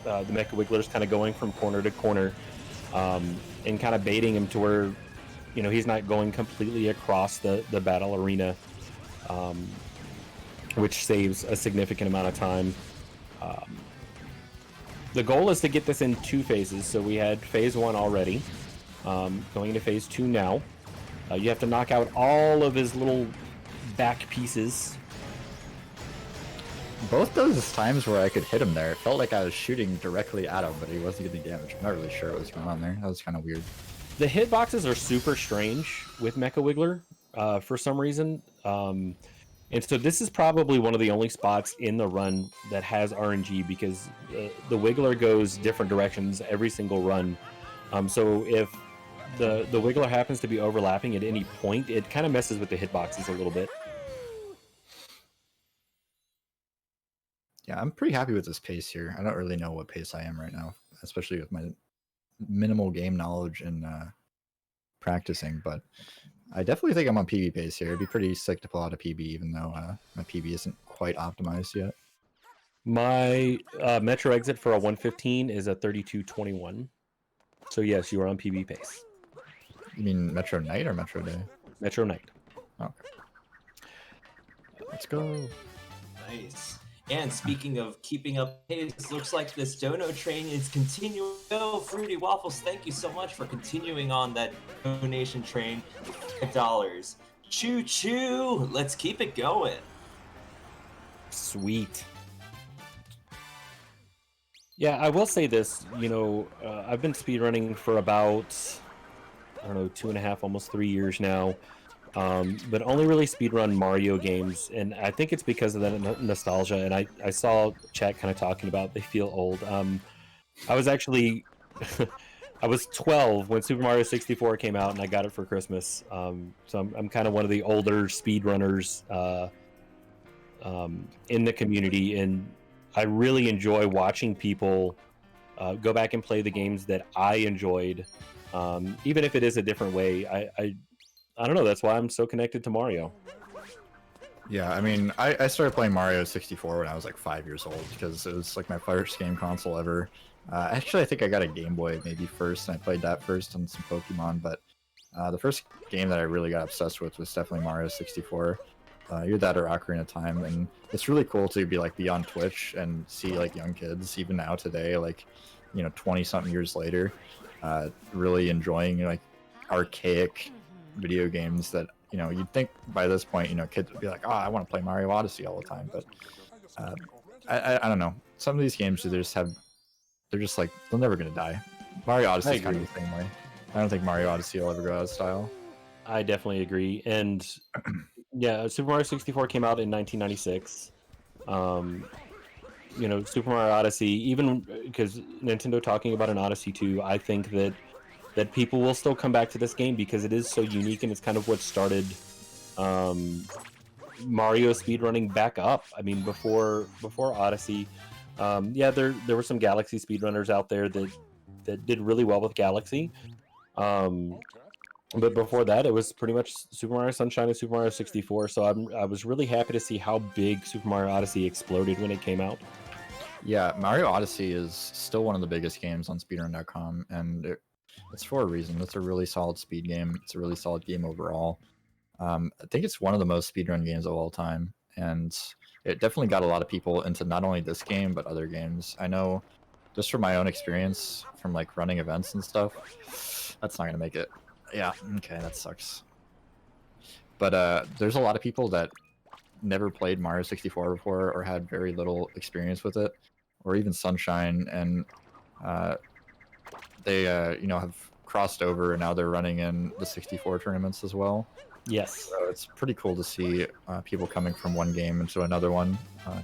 the Mecha Wiggler's kind of going from corner to corner and kind of baiting him to where, you know, he's not going completely across the battle arena, which saves a significant amount of time. The goal is to get this in 2 phases. So we had phase 1 already, going into phase 2 now. You have to knock out all of his little back pieces. Both those times where I could hit him there, it felt like I was shooting directly at him, but he wasn't getting damage. I'm not really sure what was going on there. That was kind of weird. The hitboxes are super strange with Mecha Wiggler for some reason. And so this is probably one of the only spots in the run that has RNG because the Wiggler goes different directions every single run. So if the Wiggler happens to be overlapping at any point, it kind of messes with the hitboxes a little bit. Yeah, I'm pretty happy with this pace here. I don't really know what pace I am right now, especially with my minimal game knowledge and practicing, but I definitely think I'm on PB pace here. It'd be pretty sick to pull out a PB, even though my PB isn't quite optimized yet. My Metro exit for a 115 is a 32:21. So yes, you are on PB pace. You mean Metro Night or Metro Day? Metro Night. Okay. Let's go. Nice. And speaking of keeping up pace, looks like this dono train is continuing to go. Fruity Waffles, thank you so much for continuing on that donation train. $5. Choo choo! Let's keep it going. Sweet. Yeah, I will say this. I've been speedrunning for about, I don't know, 2.5, almost 3 years now. But only really speedrun Mario games, and I think it's because of that nostalgia. And I saw chat kind of talking about they feel old. I was actually I was 12 when Super Mario 64 came out, and I got it for Christmas. So I'm kind of one of the older speedrunners in the community, and I really enjoy watching people go back and play the games that I enjoyed, even if it is a different way. I don't know. That's why I'm so connected to Mario. Yeah, I mean, I started playing Mario 64 when I was like 5 years old because it was like my first game console ever. Actually, I think I got a Game Boy maybe first, and I played that first and some Pokemon, but the first game that I really got obsessed with was definitely Mario 64. Either that or Ocarina of Time, and it's really cool to be on Twitch and see like young kids, even now today, like 20-something years later, really enjoying like archaic video games that you'd think by this point kids would be like, oh, I want to play Mario Odyssey all the time, but I don't know, some of these games they're just like, they're never gonna die. Mario Odyssey is kind of the same way. I don't think Mario Odyssey will ever go out of style. I definitely agree. And yeah, Super Mario 64 came out in 1996. Super Mario Odyssey, even because Nintendo talking about an Odyssey 2, I think that people will still come back to this game because it is so unique, and it's kind of what started Mario speedrunning back up. I mean, before Odyssey, there were some Galaxy speedrunners out there that did really well with Galaxy. But before that, it was pretty much Super Mario Sunshine and Super Mario 64. So I was really happy to see how big Super Mario Odyssey exploded when it came out. Yeah, Mario Odyssey is still one of the biggest games on speedrun.com, and it's for a reason. It's a really solid speed game. It's a really solid game overall. I think it's one of the most speedrun games of all time, and it definitely got a lot of people into not only this game, but other games. I know, just from my own experience, from like running events and stuff, that's not going to make it. Yeah, okay, that sucks. But there's a lot of people that never played Mario 64 before or had very little experience with it, or even Sunshine, and they have crossed over, and now they're running in the 64 tournaments as well. Yes. So it's pretty cool to see people coming from one game into another one,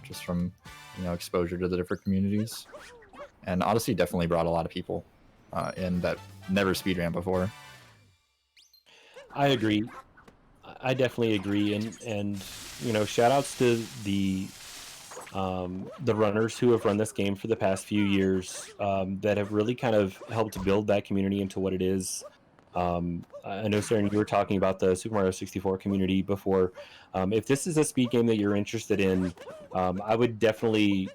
just from exposure to the different communities. And Odyssey definitely brought a lot of people in that never speedran before. I agree. I definitely agree, and shout outs to the runners who have run this game for the past few years, that have really kind of helped build that community into what it is. I know, Saren, you were talking about the Super Mario 64 community before. If this is a speed game that you're interested in, I would definitely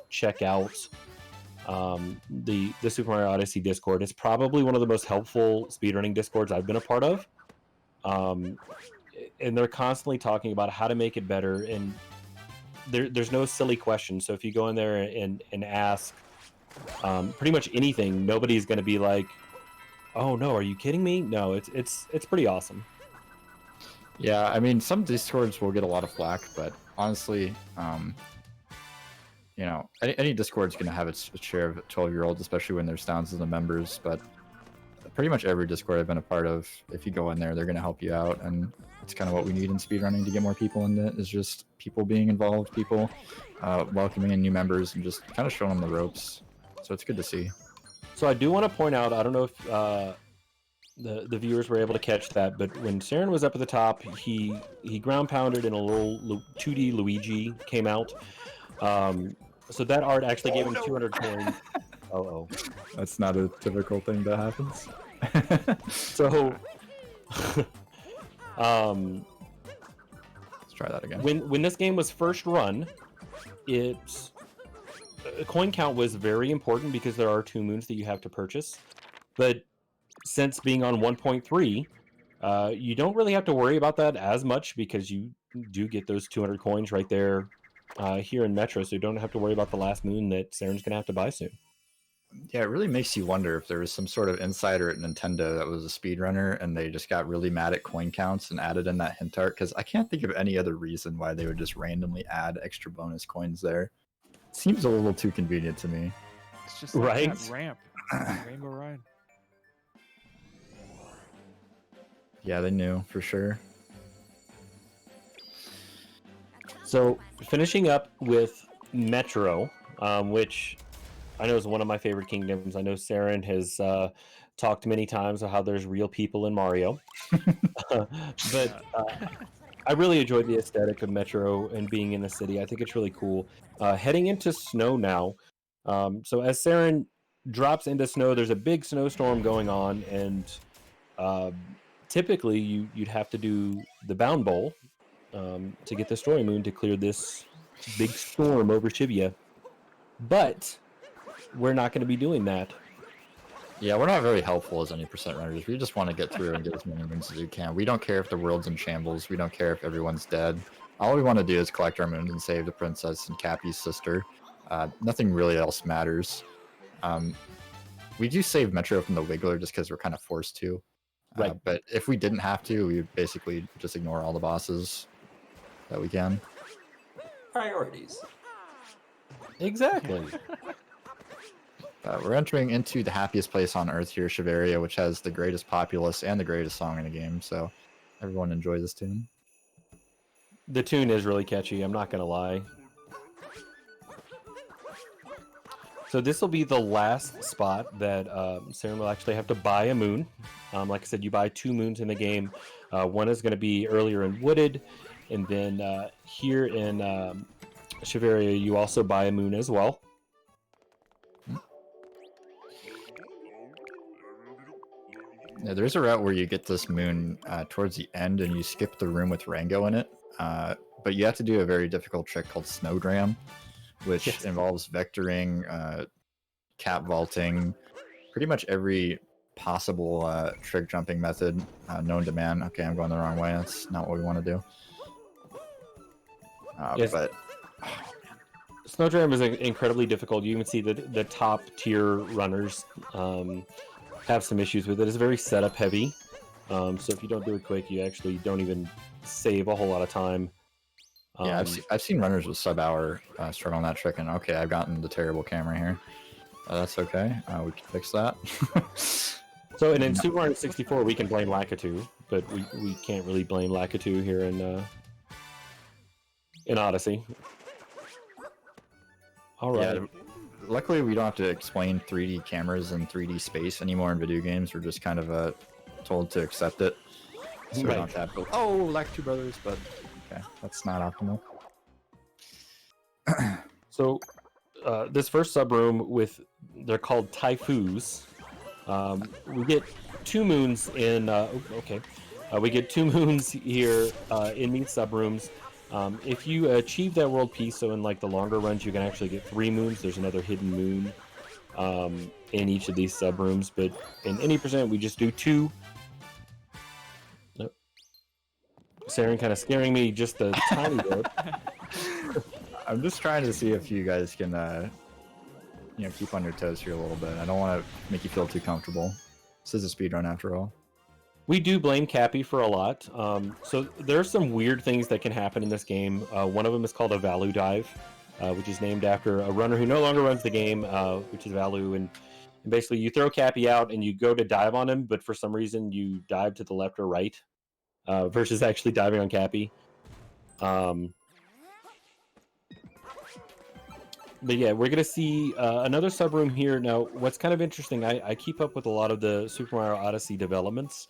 check out the Super Mario Odyssey Discord. It's probably one of the most helpful speedrunning Discords I've been a part of. And they're constantly talking about how to make it better, and there's no silly questions. So if you go in there and ask pretty much anything, nobody's going to be like, "Oh no, are you kidding me?" No, it's pretty awesome. Yeah, I mean, some Discords will get a lot of flack, but honestly, any Discord's going to have its share of 12-year-olds, especially when there's thousands of members. But pretty much every Discord I've been a part of, if you go in there, they're going to help you out, and it's kind of what we need in speedrunning to get more people in it, is just people being involved, people welcoming in new members, and just kind of showing them the ropes. So it's good to see. So I do want to point out, I don't know if the viewers were able to catch that, but when Saren was up at the top, he ground pounded and a little 2D Luigi came out. So that art actually gave him 200 coins. Oh, that's not a typical thing that happens. So, let's try that again. When this game was first run, coin count was very important because there are 2 moons that you have to purchase. But since being on 1.3, you don't really have to worry about that as much because you do get those 200 coins right there here in Metro, so you don't have to worry about the last moon that Saren's going to have to buy soon. Yeah, it really makes you wonder if there was some sort of insider at Nintendo that was a speedrunner and they just got really mad at coin counts and added in that hint art, because I can't think of any other reason why they would just randomly add extra bonus coins there. Seems a little too convenient to me. It's just like Right? that ramp. Rainbow Ride. Yeah, they knew for sure. So, finishing up with Metro, which I know is one of my favorite kingdoms. I know Saren has talked many times about how there's real people in Mario. But I really enjoyed the aesthetic of Metro and being in the city. I think it's really cool. Heading into snow now. So as Saren drops into snow, there's a big snowstorm going on, and typically you'd have to do the Bound Bowl to get the Story Moon to clear this big storm over Shibuya. But we're not going to be doing that. Yeah, we're not very helpful as any percent runners. We just want to get through and get as many moons as we can. We don't care if the world's in shambles. We don't care if everyone's dead. All we want to do is collect our moons and save the princess and Cappy's sister. Nothing really else matters. We do save Metro from the Wiggler just because we're kind of forced to. Right. But if we didn't have to, we would basically just ignore all the bosses that we can. Priorities. Exactly. We're entering into the happiest place on Earth here, Shiveria, which has the greatest populace and the greatest song in the game, so everyone enjoys this tune. The tune is really catchy, I'm not going to lie. So this will be the last spot that Saren will actually have to buy a moon. Like I said, you buy 2 moons in the game. One is going to be earlier in Wooded, and then here in Shiveria, you also buy a moon as well. Yeah, there's a route where you get this moon towards the end and you skip the room with Rango in it, but you have to do a very difficult trick called Snowdram, which involves vectoring, cap vaulting, pretty much every possible trick jumping method known to man. Okay, I'm going the wrong way. That's not what we want to do. But Snowdram is incredibly difficult. You can see that the top tier runners have some issues with it. It's very setup heavy, so if you don't do it quick, you actually don't even save a whole lot of time. Yeah, I've seen runners with sub-hour struggle on that trick, and okay, I've gotten the terrible camera here. That's okay. We can fix that. So, and in Super Mario 64, we can blame Lakitu, but we can't really blame Lakitu here in Odyssey. All right. Yeah, luckily, we don't have to explain 3D cameras and 3D space anymore in video games. We're just kind of told to accept it. So we don't have to have Lakitu Brothers, but okay, that's not optimal. So, this first subroom they're called Taifus. We get 2 moons in. We get 2 moons here in these subrooms. If you achieve that world peace, so in like the longer runs, you can actually get 3 moons. There's another hidden moon in each of these subrooms, but in any percent, we just do 2. Nope. Saren kind of scaring me just a tiny bit. I'm just trying to see if you guys can, keep on your toes here a little bit. I don't want to make you feel too comfortable. This is a speedrun after all. We do blame Cappy for a lot. So there's some weird things that can happen in this game. One of them is called a Valu dive, which is named after a runner who no longer runs the game, which is Valu. And basically you throw Cappy out and you go to dive on him, but for some reason you dive to the left or right versus actually diving on Cappy. But yeah, we're going to see another subroom here. Now, what's kind of interesting, I keep up with a lot of the Super Mario Odyssey developments,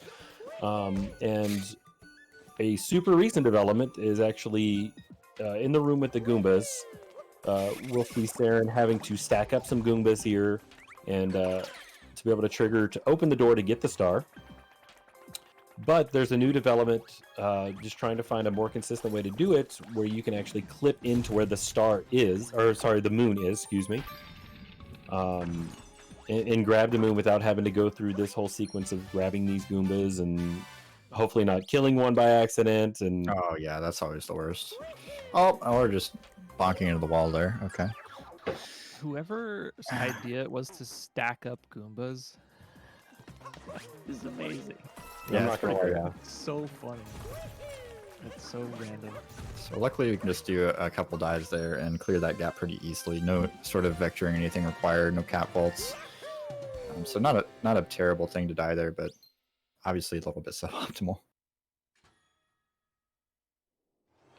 and a super recent development is actually in the room with the Goombas. We'll see Saren having to stack up some Goombas here and to be able to open the door to get the star. But there's a new development, just trying to find a more consistent way to do it, where you can actually clip into where the the moon is, excuse me, and grab the moon without having to go through this whole sequence of grabbing these Goombas and hopefully not killing one by accident. And Oh yeah, that's always the worst. Oh, or just bonking into the wall there. Okay. Whoever's idea it was to stack up Goombas is amazing. Yeah, I'm not gonna lie, yeah. It's so funny. It's so random. So luckily we can just do a couple dives there and clear that gap pretty easily. No sort of vectoring anything required. No catapults. So not a terrible thing to die there, but obviously a little bit suboptimal.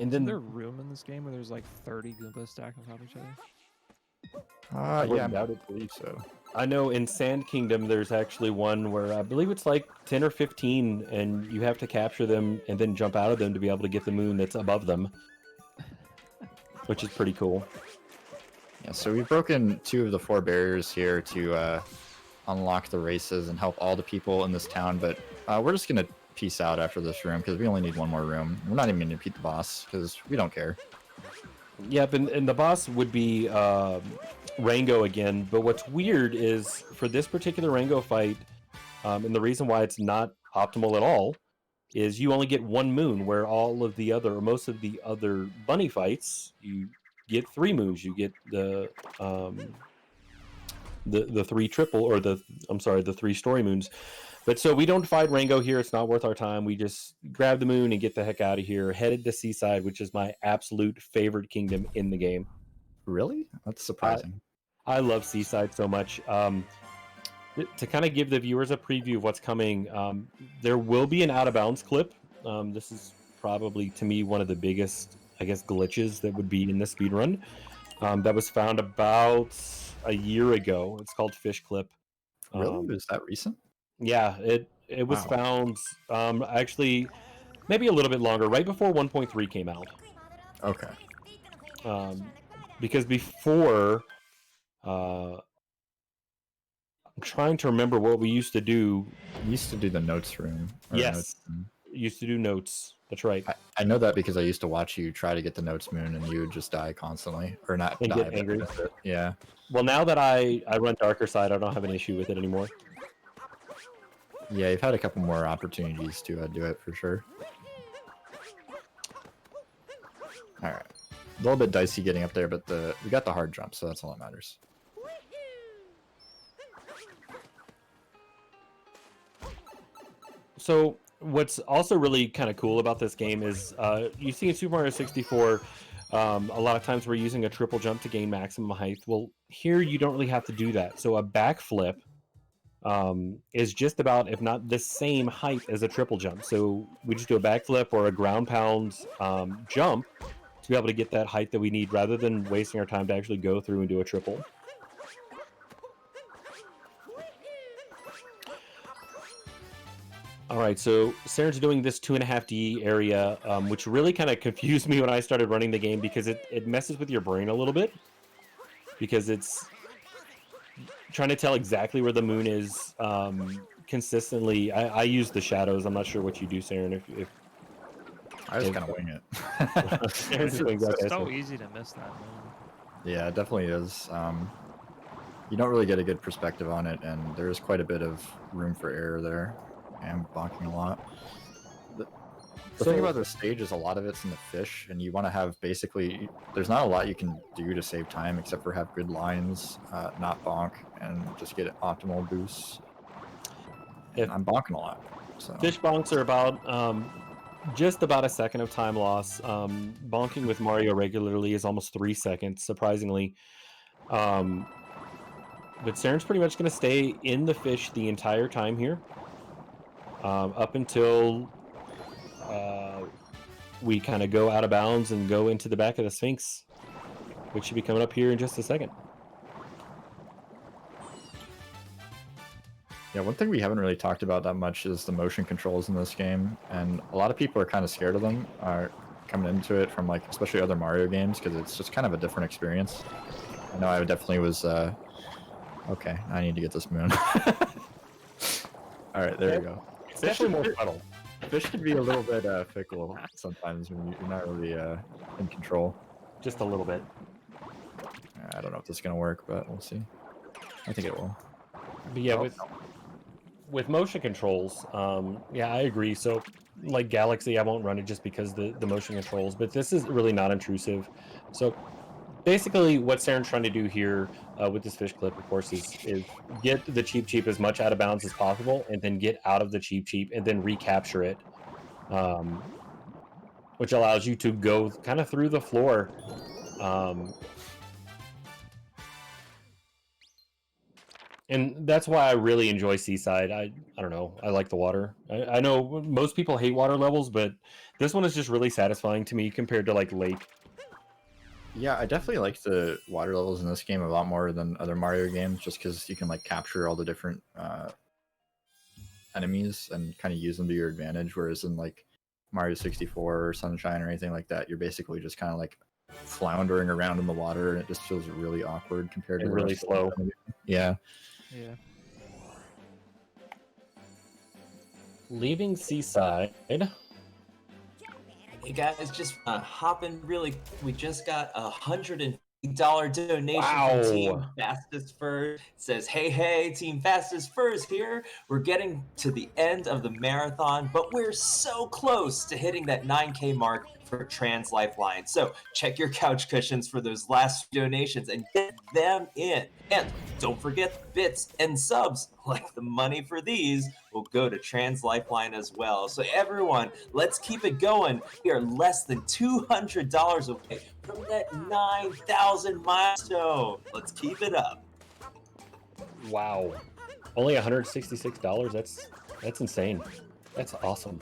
And Isn't then there room in this game where there's like 30 Goombas stacked on top of each other? I Yeah, wouldn't I doubt it. believe so. I know in Sand Kingdom there's actually one where I believe it's like 10 or 15, and you have to capture them and then jump out of them to be able to get the moon that's above them, which is pretty cool. Yeah, so we've broken 2 of the 4 barriers here to unlock the races and help all the people in this town, but we're just going to peace out after this room because we only need 1 more room. We're not even going to beat the boss because we don't care. Yep, and the boss would be Rango again, but what's weird is for this particular Rango fight, and the reason why it's not optimal at all, is you only get 1 moon, where all of the other, or most of the other bunny fights, you get 3 moons. You get the 3 triple, or the 3 story moons. But so we don't fight Rango here. It's not worth our time. We just grab the moon and get the heck out of here. Headed to Seaside, which is my absolute favorite kingdom in the game. Really? That's surprising. I love Seaside so much. To kind of give the viewers a preview of what's coming, there will be an out of bounds clip. This is probably, to me, one of the biggest, I guess, glitches that would be in the speedrun. That was found about a year ago. It's called Fish Clip. Really? Is that recent? Yeah, it was found actually maybe a little bit longer, right before 1.3 came out. Okay. Because before, I'm trying to remember what we used to do. We used to do the notes room. Yes, notes room. Used to do notes. That's right. I know that because I used to watch you try to get the notes moon and you would just die constantly. Or not And die, get angry. but yeah. Well, now that I run Darker Side, I don't have an issue with it anymore. Yeah, you've had a couple more opportunities to do it for sure. Alright. A little bit dicey getting up there, but we got the hard jump, so that's all that matters. So what's also really kind of cool about this game is you see in Super Mario 64 a lot of times we're using a triple jump to gain maximum height. Well, here you don't really have to do that. So a backflip is just about, if not the same height as a triple jump. So we just do a backflip or a ground pound jump to be able to get that height that we need, rather than wasting our time to actually go through and do a triple. All right, so Saren's doing this 2.5D area, which really kind of confused me when I started running the game, because it messes with your brain a little bit, because it's trying to tell exactly where the moon is consistently. I use the shadows. I'm not sure what you do, Saren. If I just kind of wing it. It's so easy to miss that moon. Yeah, it definitely is. You don't really get a good perspective on it, and there is quite a bit of room for error there. I'm bonking a lot. The thing about this stage is a lot of it's in the fish, and you want to have basically... There's not a lot you can do to save time, except for have good lines, not bonk, and just get optimal boosts. And I'm bonking a lot. So. Fish bonks are about just about a second of time loss. Bonking with Mario regularly is almost 3 seconds, surprisingly. But Saren's pretty much going to stay in the fish the entire time here. Up until we kind of go out of bounds and go into the back of the Sphinx, which should be coming up here in just a second. Yeah, one thing we haven't really talked about that much is the motion controls in this game, and a lot of people are kind of scared of them, coming into it from, like, especially other Mario games, because it's just kind of a different experience. I know I definitely was, okay, I need to get this moon. Alright, there we go. It's definitely more subtle. Fish can be a little bit fickle sometimes when you're not really in control. Just a little bit. I don't know if this is going to work, but we'll see. I think it will. But yeah, with motion controls, yeah, I agree. So, like Galaxy, I won't run it just because the motion controls, but this is really not intrusive. So, basically, what Saren's trying to do here with this fish clip, of course, is get the cheap as much out of bounds as possible, and then get out of the cheap, and then recapture it, which allows you to go kind of through the floor. And that's why I really enjoy Seaside. I don't know. I like the water. I know most people hate water levels, but this one is just really satisfying to me compared to like Lake. Yeah, I definitely like the water levels in this game a lot more than other Mario games, just because you can like capture all the different enemies and kind of use them to your advantage. Whereas in like Mario 64 or Sunshine or anything like that, you're basically just kind of like floundering around in the water, and it just feels really awkward compared to the Really rest of the slow. Yeah. Yeah. Leaving Seaside. Hey guys, just hopping really. We just got $150 donation Wow. from Team Fastest Furs. It says, hey, Team Fastest Furs here. We're getting to the end of the marathon, but we're so close to hitting that 9K mark for Trans Lifeline. So check your couch cushions for those last donations and get them in. And don't forget bits and subs, like the money for these will go to Trans Lifeline as well. So everyone, let's keep it going. We are less than $200 away from that 9,000 milestone. Let's keep it up. Wow. Only $166. That's insane. That's awesome.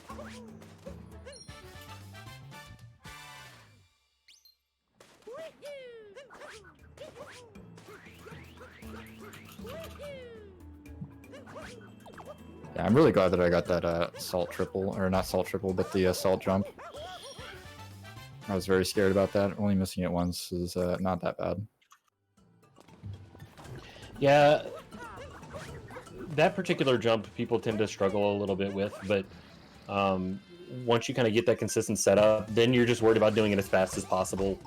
Yeah, I'm really glad that I got that salt triple, or not salt triple, but the salt jump. I was very scared about that. Only missing it once is not that bad. Yeah, that particular jump people tend to struggle a little bit with, but once you kind of get that consistent setup, then you're just worried about doing it as fast as possible.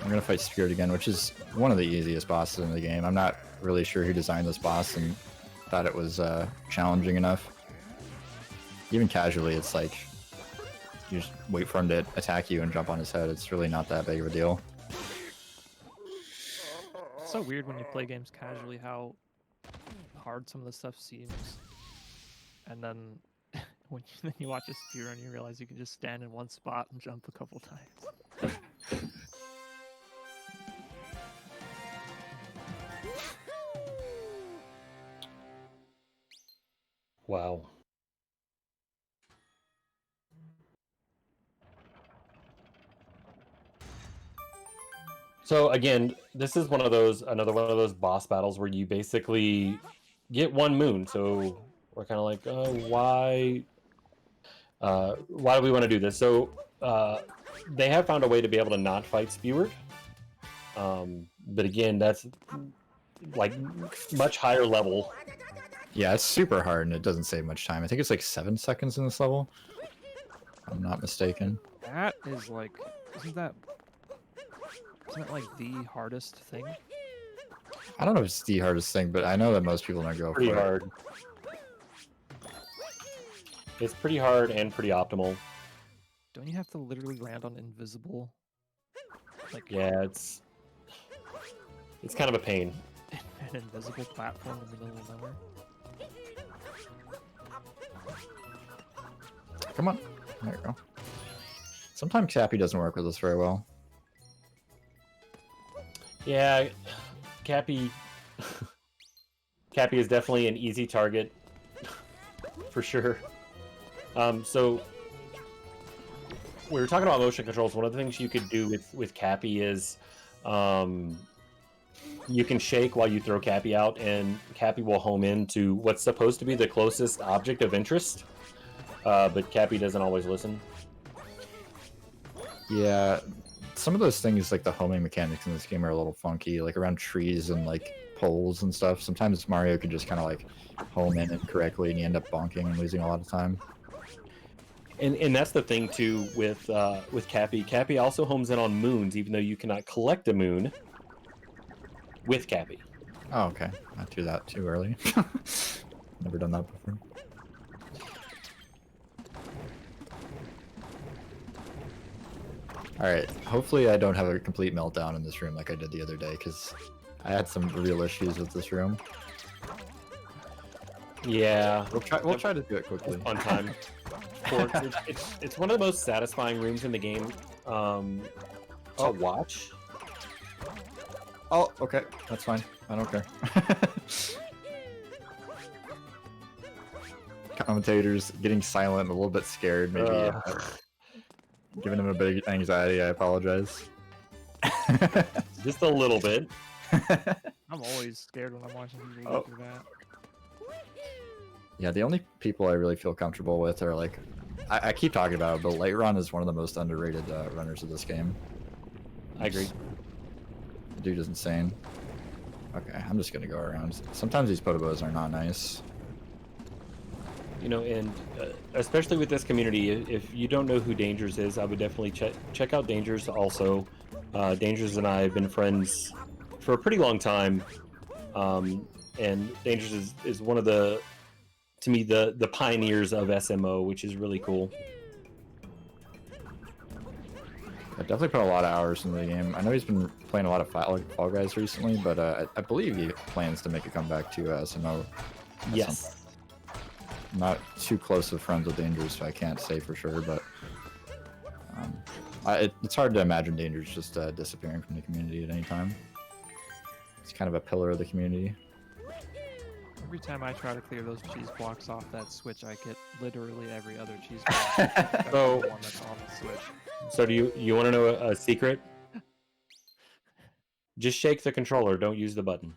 I'm gonna fight Spirit again, which is one of the easiest bosses in the game. I'm not really sure who designed this boss and thought it was challenging enough. Even casually, it's like you just wait for him to attack you and jump on his head. It's really not that big of a deal. It's so weird when you play games casually how hard some of the stuff seems, and then when you watch a speedrun, you realize you can just stand in one spot and jump a couple times. Wow. So again, this is another one of those boss battles where you basically get one moon. So we're kind of like, why do we want to do this? So they have found a way to be able to not fight Speward. But again, that's like much higher level. Yeah, it's super hard and it doesn't save much time. I think it's like 7 seconds in this level, if I'm not mistaken. That is like, isn't that like the hardest thing? I don't know if it's the hardest thing, but I know that most people don't go Pretty for it. hard. It's pretty hard and pretty optimal. Don't you have to literally land on invisible? Like, Yeah, it's kind of a pain. an invisible platform in the middle of nowhere. Come on. There you go. Sometimes Cappy doesn't work with us very well. Yeah, Cappy is definitely an easy target for sure. So we were talking about motion controls. One of the things you could do with Cappy is you can shake while you throw Cappy out, and Cappy will home into what's supposed to be the closest object of interest. But Cappy doesn't always listen. Yeah, some of those things, like the homing mechanics in this game, are a little funky, like around trees and like poles and stuff. Sometimes Mario could just kind of like home in incorrectly and you end up bonking and losing a lot of time. And that's the thing too with Cappy. Cappy also homes in on moons, even though you cannot collect a moon. with Cappy. Oh, okay. Not do that too early. Never done that before. Alright, hopefully I don't have a complete meltdown in this room like I did the other day, because I had some real issues with this room. Yeah. We'll try to do it quickly. Fun time. It's one of the most satisfying rooms in the game to watch. Oh, okay. That's fine. I don't care. Commentators getting silent, a little bit scared, maybe. Giving him a big anxiety, I apologize. Just a little bit. I'm always scared when I'm watching people go through that. Yeah, the only people I really feel comfortable with are like... I keep talking about it, but Lightrun is one of the most underrated runners of this game. I agree. The dude is insane. Okay, I'm just gonna go around. Sometimes these potobos are not nice. You know, and especially with this community, if you don't know who Dangers is, I would definitely check out Dangers also. Dangers and I have been friends for a pretty long time, and Dangers is one of the, to me, the pioneers of SMO, which is really cool. I definitely put a lot of hours into the game. I know he's been playing a lot of Fall Guys recently, but I believe he plans to make a comeback to SMO. Yes. I'm not too close with friends with Dangers, so I can't say for sure, but it's hard to imagine Dangers just disappearing from the community at any time. It's kind of a pillar of the community. Every time I try to clear those cheese blocks off that switch, I get literally every other cheese block. So, the one that's on the switch. So do you want to know a secret? Just shake the controller, don't use the button.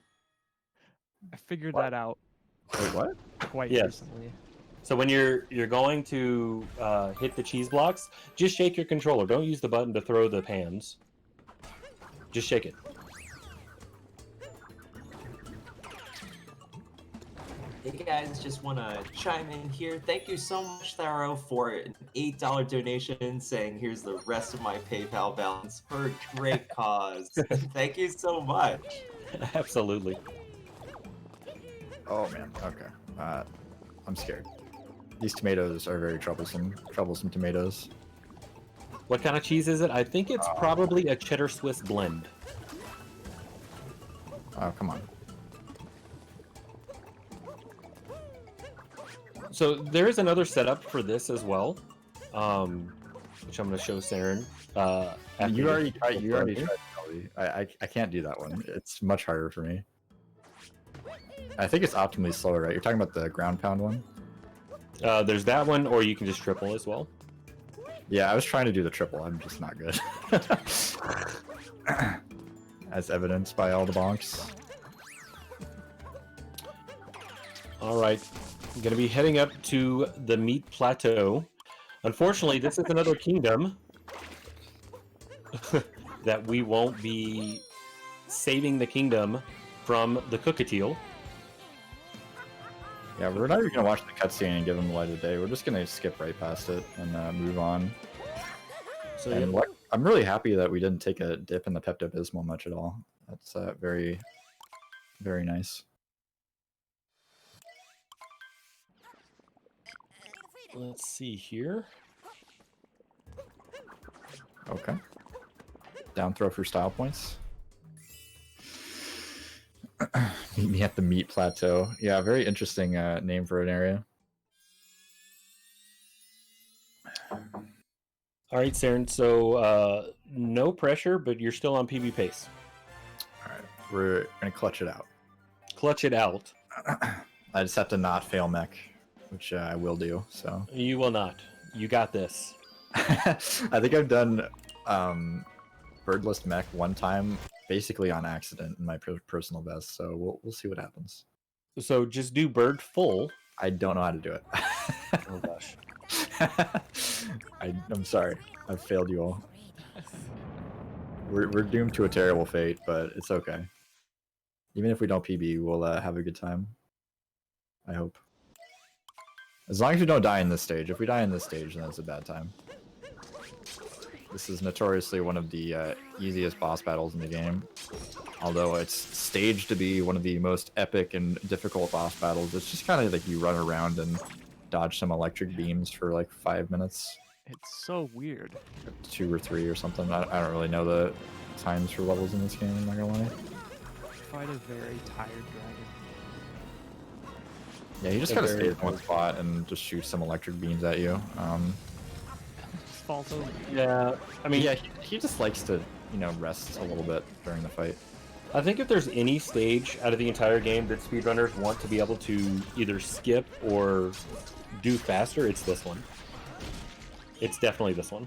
I figured that out Wait, what? quite Yes. recently. So when you're going to hit the cheese blocks, just shake your controller. Don't use the button to throw the pans. Just shake it. Hey guys, just want to chime in here. Thank you so much, Tharo, for an $8 donation saying here's the rest of my PayPal balance for a great cause. Thank you so much. Absolutely. Oh man, okay. I'm scared. These tomatoes are very troublesome. Troublesome tomatoes. What kind of cheese is it? I think it's probably a cheddar Swiss blend. Oh, come on. So there is another setup for this as well, which I'm going to show Saren. You already tried Kelly. I can't do that one. It's much harder for me. I think it's optimally slower, right? You're talking about the ground pound one? There's that one, or you can just triple as well. Yeah, I was trying to do the triple. I'm just not good. As evidenced by all the bonks. All right. I'm going to be heading up to the meat plateau. Unfortunately, this is another kingdom that we won't be saving the kingdom from the cockatiel. Yeah, we're not even going to watch the cutscene and give them the light of day. We're just going to skip right past it and move on. So And yeah. I'm really happy that we didn't take a dip in the Pepto-Bismol much at all. That's very, very nice. Let's see here. Okay. Down throw for style points. Meet me at the meat plateau. Yeah, very interesting name for an area. All right, Saren. So no pressure, but you're still on PB pace. All right, we're gonna clutch it out. Clutch it out. I just have to not fail mech, which I will do. So You will not. You got this. I think I've done birdless mech one time, basically on accident in my personal best. So we'll see what happens. So just do bird full. I don't know how to do it. Oh gosh. I'm sorry. I've failed you all. We're doomed to a terrible fate, but it's okay. Even if we don't PB, we'll have a good time. I hope. As long as we don't die in this stage. If we die in this stage, then it's a bad time. This is notoriously one of the easiest boss battles in the game. Although it's staged to be one of the most epic and difficult boss battles, it's just kind of like you run around and dodge some electric beams for like 5 minutes. It's so weird. 2 or 3 or something. I don't really know the times for levels in this game, I'm not gonna lie. Fight a very tired dragon. Yeah, you just gotta stay in one spot and just shoot some electric beams at you. Just falls over. Yeah, I mean, Yeah, he just likes to, rest a little bit during the fight. I think if there's any stage out of the entire game that speedrunners want to be able to either skip or do faster, it's this one. It's definitely this one.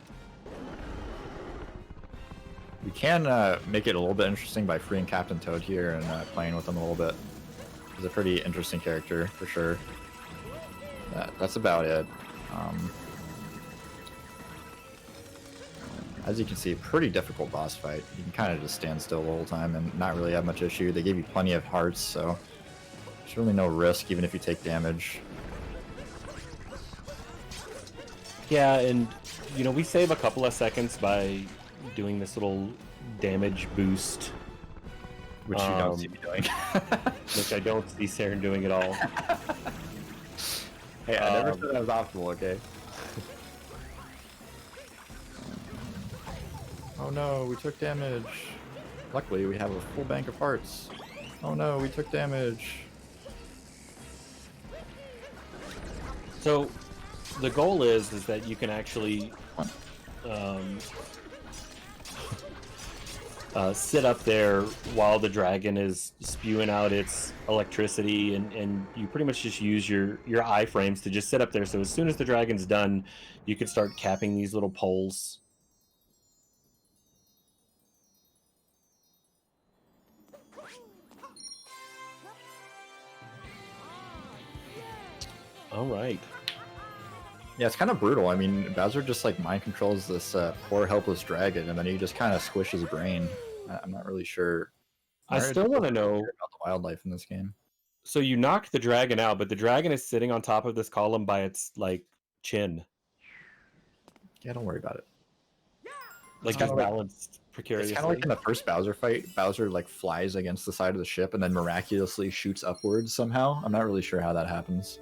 We can make it a little bit interesting by freeing Captain Toad here and playing with him a little bit. He's a pretty interesting character, for sure. That's about it. As you can see, pretty difficult boss fight. You can kind of just stand still the whole time and not really have much issue. They gave you plenty of hearts, so there's really no risk, even if you take damage. Yeah, and we save a couple of seconds by doing this little damage boost, Which you don't see me doing. which I don't see Saren doing at all. Hey, I never said that was optimal, okay? Oh no, we took damage. Luckily, we have a full bank of hearts. Oh no, we took damage. So, the goal is that you can actually sit up there while the dragon is spewing out its electricity, and you pretty much just use your iframes to just sit up there. So as soon as the dragon's done, you can start capping these little poles. All right. Yeah, it's kind of brutal. I mean, Bowser just like mind controls this poor helpless dragon, and then he just kind of squishes his brain. I'm not really sure. I still want to know about the wildlife in this game. So you knock the dragon out, but the dragon is sitting on top of this column by its chin. Yeah, don't worry about it. Like kinda just like- balanced precariously. It's kind of like in the first Bowser fight. Bowser like flies against the side of the ship and then miraculously shoots upwards somehow. I'm not really sure how that happens.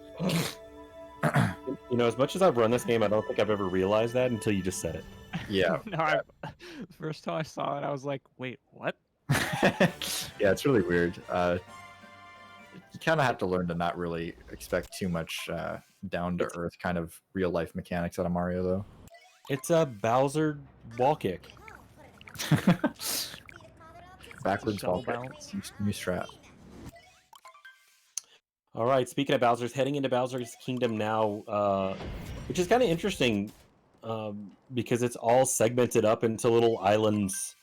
As much as I've run this game, I don't think I've ever realized that until you just said it. Yeah. No, the first time I saw it, I was like, wait, what? Yeah, it's really weird. You kind of have to learn to not really expect too much down to earth kind of real life mechanics out of Mario, though. It's a Bowser wall kick. Backwards Shell wall kick. bounce. New strat. All right, speaking of Bowser's, heading into Bowser's Kingdom now, which is kind of interesting because it's all segmented up into little islands.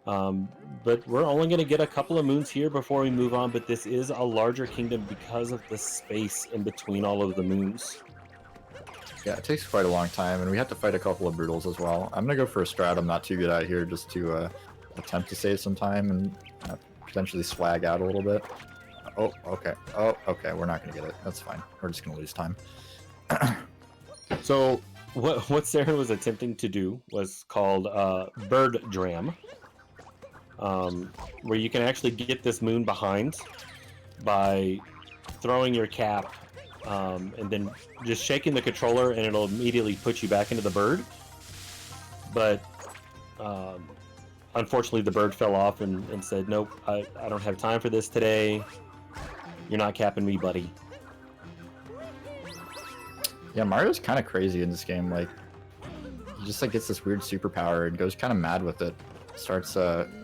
But we're only going to get a couple of moons here before we move on, but this is a larger kingdom because of the space in between all of the moons. Yeah, it takes quite a long time, and we have to fight a couple of brutals as well. I'm going to go for a strat I'm not too good at here just to attempt to save some time and potentially swag out a little bit. Oh, okay. Oh, okay. We're not going to get it. That's fine. We're just going to lose time. So what Sarah was attempting to do was called Bird Dram, where you can actually get this moon behind by throwing your cap and then just shaking the controller, and it'll immediately put you back into the bird. But unfortunately, the bird fell off and said, nope, I don't have time for this today. You're not capping me, buddy. Yeah, Mario's kind of crazy in this game. Like, he just gets this weird superpower and goes kind of mad with it. Starts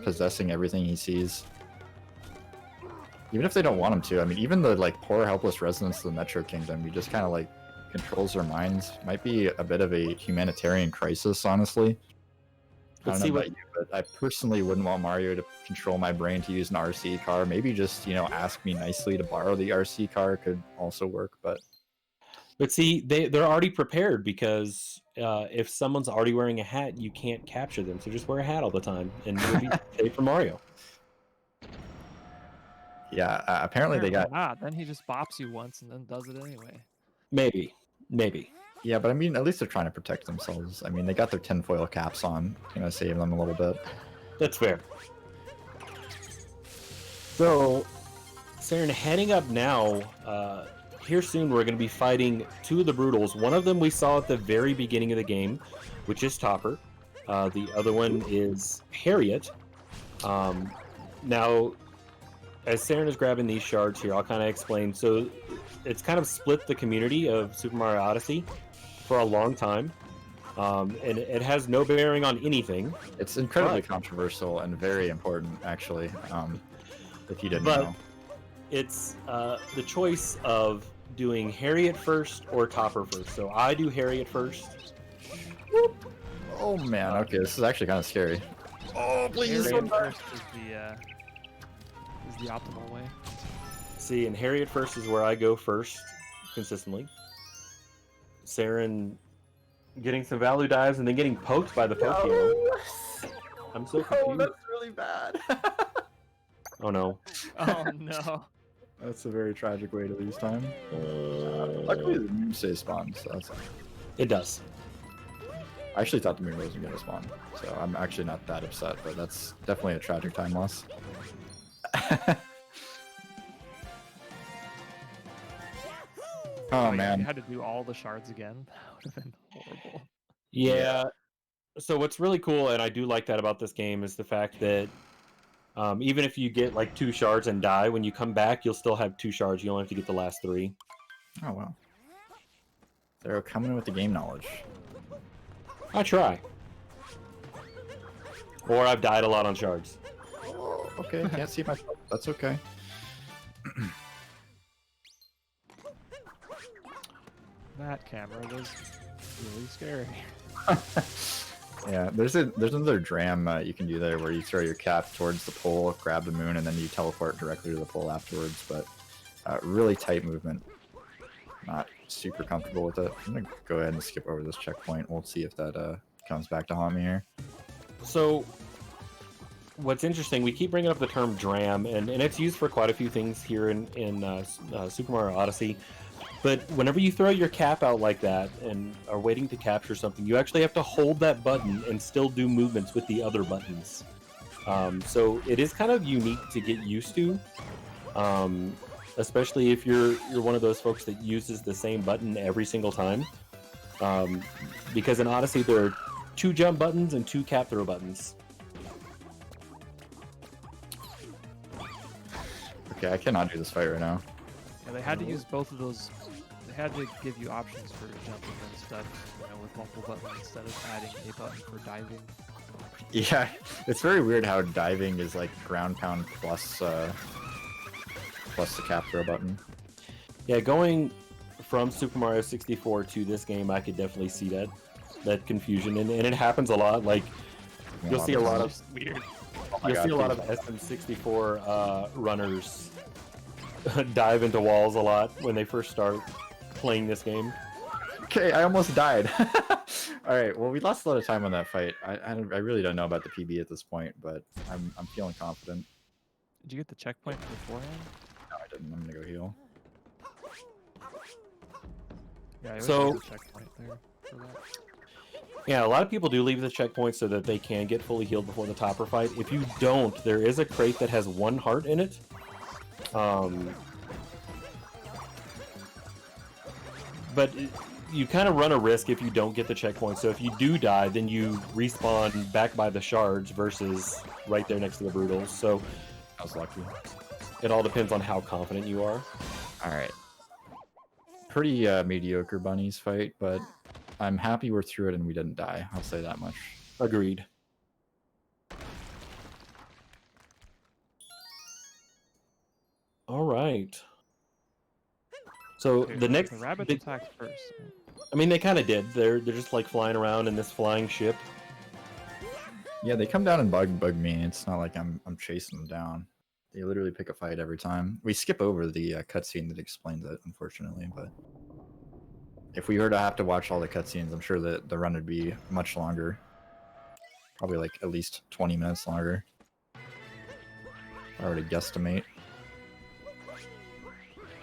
possessing everything he sees. Even if they don't want him to. I mean, even the poor helpless residents of the Metro Kingdom, he just kind of controls their minds. Might be a bit of a humanitarian crisis, honestly. I don't know about you, but I personally wouldn't want Mario to control my brain to use an RC car. Maybe just, ask me nicely to borrow the RC car could also work, but... But see, they're already prepared because if someone's already wearing a hat, you can't capture them. So just wear a hat all the time, and you'll be safe for Mario. Yeah, apparently they got... not. Then he just bops you once and then does it anyway. Maybe. Yeah, but I mean, at least they're trying to protect themselves. I mean, they got their tinfoil caps on. Save them a little bit. That's fair. So, Saren, heading up now, here soon we're going to be fighting two of the Brutals. One of them we saw at the very beginning of the game, which is Topper. The other one is Harriet. Now, as Saren is grabbing these shards here, I'll kind of explain. So, it's kind of split the community of Super Mario Odyssey for a long time. And it has no bearing on anything. It's incredibly controversial and very important, actually, if you didn't know. It's the choice of doing Harriet first or Topper first. So I do Harriet first. Oh man, okay, this is actually kind of scary. Oh, please! Harriet first is the optimal way. See, and Harriet first is where I go first, consistently. Saren getting some value dives and then getting poked by the Pokemon. I'm so confused. Oh, that's really bad. Oh no. Oh no. That's a very tragic way to lose time. Luckily, the moon stays spawned, so that's. It does. I actually thought the moon wasn't going to spawn, so I'm actually not that upset, but that's definitely a tragic time loss. Oh man. You had to do all the shards again? That would have been horrible. Yeah. So what's really cool, and I do like that about this game, is the fact that even if you get like 2 shards and die, when you come back, you'll still have 2 shards. You only have to get the last 3. Oh wow. They're coming with the game knowledge. I try. Or I've died a lot on shards. Oh, okay, can't see myself. That's okay. That camera was really scary. Yeah, there's another dram you can do there where you throw your cap towards the pole, grab the moon, and then you teleport directly to the pole afterwards. But really tight movement. Not super comfortable with it. I'm gonna go ahead and skip over this checkpoint. We'll see if that comes back to haunt me here. So what's interesting, we keep bringing up the term dram, and it's used for quite a few things here in Super Mario Odyssey. But whenever you throw your cap out like that and are waiting to capture something, you actually have to hold that button and still do movements with the other buttons. So it is kind of unique to get used to, especially if you're one of those folks that uses the same button every single time. Because in Odyssey, there are 2 jump buttons and 2 cap throw buttons. Okay, I cannot do this fight right now. Yeah, they had to use both of those. They had to give you options for jumping and stuff, with multiple buttons instead of adding a button for diving. Yeah, it's very weird how diving is like ground pound plus the cap throw button. Yeah, going from Super Mario 64 to this game, I could definitely see that confusion, and it happens a lot. Like you'll see a lot of weird. You'll see a lot of SM64 runners dive into walls a lot when they first start playing this game. Okay, I almost died. Alright, well we lost a lot of time on that fight. I really don't know about the PB at this point, but I'm feeling confident. Did you get the checkpoint beforehand? No, I didn't. I'm gonna go heal. Yeah, So- a checkpoint there for that. Yeah, a lot of people do leave the checkpoint so that they can get fully healed before the topper fight. If you don't, there is a crate that has 1 heart in it. But you kind of run a risk if you don't get the checkpoint. So if you do die, then you respawn back by the shards versus right there next to the Brutals. So I was lucky. it all depends on how confident you are. Alright. Pretty mediocre bunnies fight, but I'm happy we're through it and we didn't die. I'll say that much. Agreed. All right. So Okay, the next, the rabbits attacked first. Right? I mean, they kind of did. They're just like flying around in this flying ship. Yeah, they come down and bug me. It's not like I'm chasing them down. They literally pick a fight every time. We skip over the cutscene that explains it, unfortunately, but if we were to have to watch all the cutscenes, I'm sure that the run would be much longer. Probably like at least 20 minutes longer. I already guesstimate.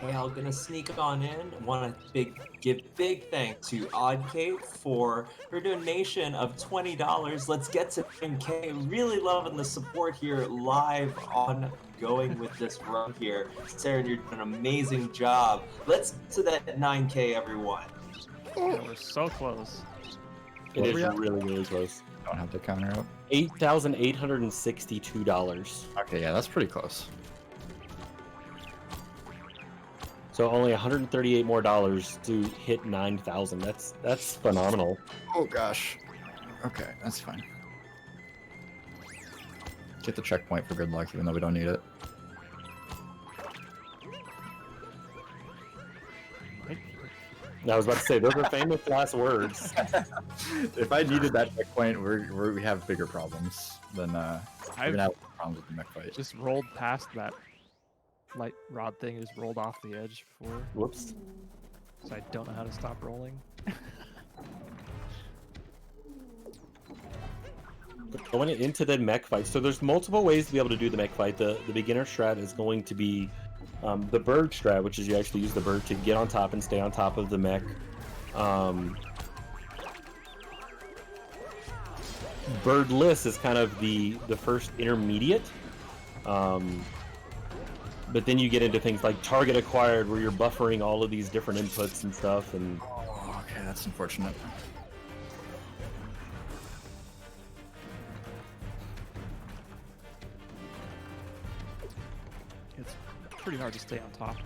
Kale gonna sneak on in. Want to give big thanks to Oddkate for her donation of $20. Let's get to 9K. Really loving the support here live on going with this run here. Sarah, you're doing an amazing job. Let's get to that 9K, everyone. Yeah, we're so close. It is really, really close. Don't have to counter up. $8,862. Okay, yeah, that's pretty close. So only $138 more to hit 9,000. That's phenomenal. Oh gosh. Okay, that's fine. Get the checkpoint for good luck, even though we don't need it. I was about to say, those are famous last words. If I needed that checkpoint, we have bigger problems than we're gonna have problems with the mech fight. Just rolled past that light rod thing, just rolled off the edge before. Whoops. So I don't know how to stop rolling. Going into the mech fight. So there's multiple ways to be able to do the mech fight. The beginner strat is going to be the bird strat, which is you actually use the bird to get on top and stay on top of the mech. Birdless is kind of the first intermediate. But then you get into things like target acquired, where you're buffering all of these different inputs and stuff. And Oh, okay, that's unfortunate. It's pretty hard to stay on top.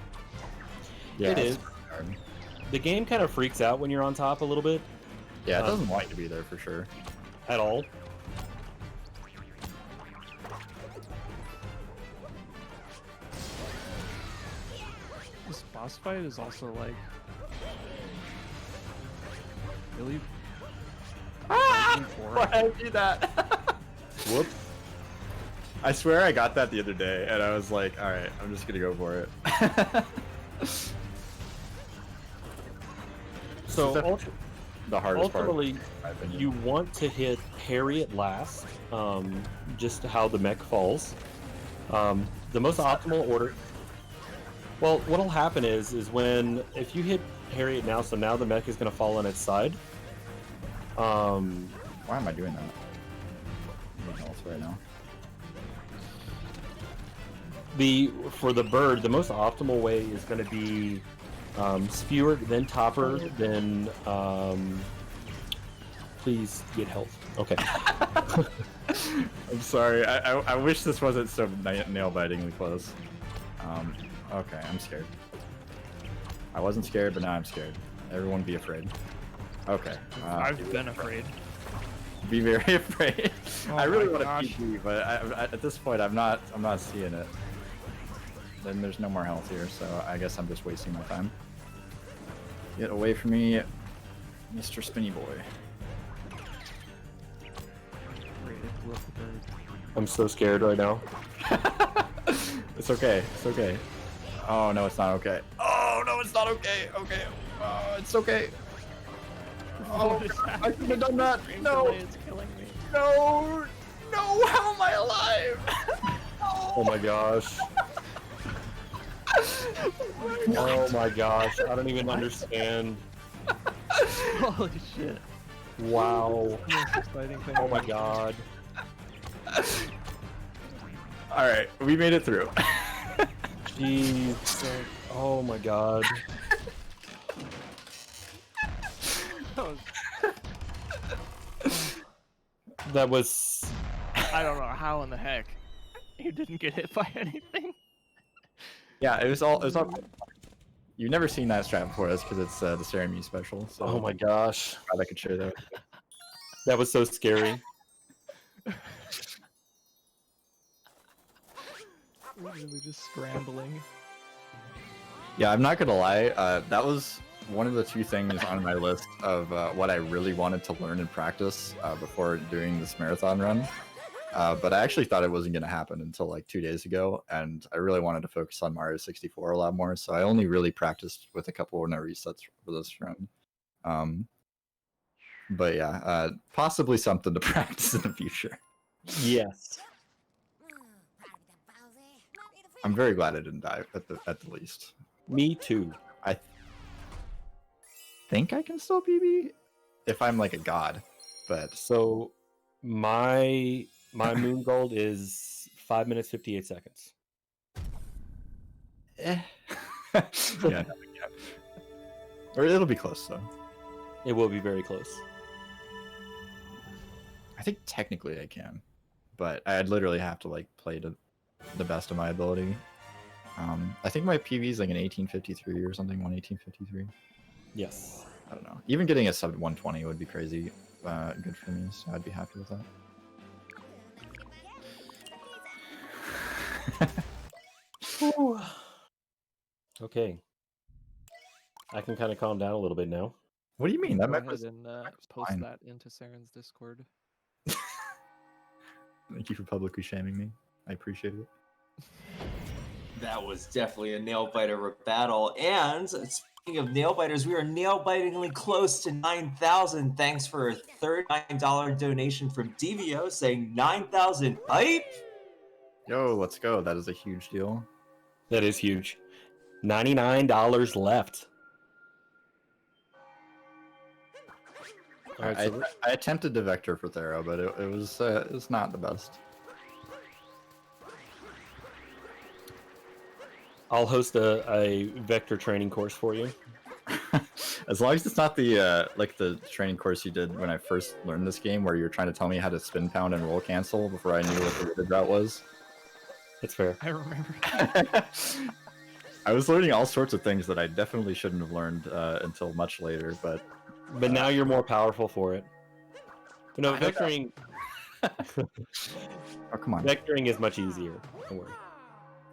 yeah, it is. Hard. The game kind of freaks out when you're on top a little bit. Yeah, it doesn't want you to be there for sure. At all. This boss fight is also like really. Why did I do that? Whoops. I swear I got that the other day, and I was like, alright, I'm just gonna go for it. So The hardest ultimately, part, in my opinion. you want to hit Harriet last, just how the mech falls. The most optimal order. Well, what'll happen is if you hit Harriet now, so now the mech is going to fall on its side. Why am I doing that? I'm doing health right now. For the bird, the most optimal way is going to be Spewer, then Topper, then please get health. Okay. I'm sorry. I wish this wasn't so nail-bitingly close. Okay, I'm scared. I wasn't scared, but now I'm scared. Everyone be afraid. Okay. I've been afraid. Be very afraid. Oh I really my want gosh. to PG, but at this point, I'm not seeing it. Then there's no more health here, so I guess I'm just wasting my time. Get away from me, Mr. Spinny Boy. Great, it blew up the bird. I'm so scared right now. It's okay. It's okay. Oh no, it's not okay. Oh no, it's not okay. Okay. Oh, it's okay. Oh, I should have done that. No. It's killing me. No. No. How am I alive? Oh my gosh. Oh my gosh. I don't even understand. Holy shit. Wow. Most exciting thing. Oh my god. All right, we made it through. Jeez. Oh my god. That was. I don't know how in the heck you didn't get hit by anything. Yeah, it was all. You've never seen that strat before, that's because it's the Serenmew special. So Oh my gosh. glad I could share that. That was so scary. We're really just scrambling. Yeah, I'm not gonna lie. That was one of the two things on my list of what I really wanted to learn and practice before doing this marathon run. But I actually thought it wasn't going to happen until like 2 days ago, and I really wanted to focus on Mario 64 a lot more, so I only really practiced with a couple of no resets for this run. But yeah, possibly something to practice in the future. Yes. I'm very glad I didn't die at the least. Me too. I think I can still PB if I'm like a god, but So my moon gold is 5 minutes 58 seconds. yeah, no, or it'll be close though. It will be very close. I think technically I can, but I'd literally have to like play to the best of my ability. I think my PV is like an 1853 or something, 1853. Yes. I don't know. Even getting a sub 120 would be crazy good for me, so I'd be happy with that. Okay. I can kind of calm down a little bit now. What do you mean? That Go might ahead was and post fine. that into Seren's Discord. Thank you for publicly shaming me. I appreciate it. That was definitely a nail biter battle. And speaking of nail biters, we are nail bitingly close to 9,000. Thanks for a $39 donation from DVO saying 9,000 hype. Yo, let's go. That is a huge deal. That is huge. $99 left. All right, so I attempted to vector for Thera, but it was not the best. I'll host a vector training course for you. As long as it's not the like the training course you did when I first learned this game, where you were trying to tell me how to spin pound and roll cancel before I knew what the good route was. That's fair. I remember. I was learning all sorts of things that I definitely shouldn't have learned until much later, but now you're more powerful for it. You know, I know vectoring. oh come on. Vectoring is much easier. Don't worry.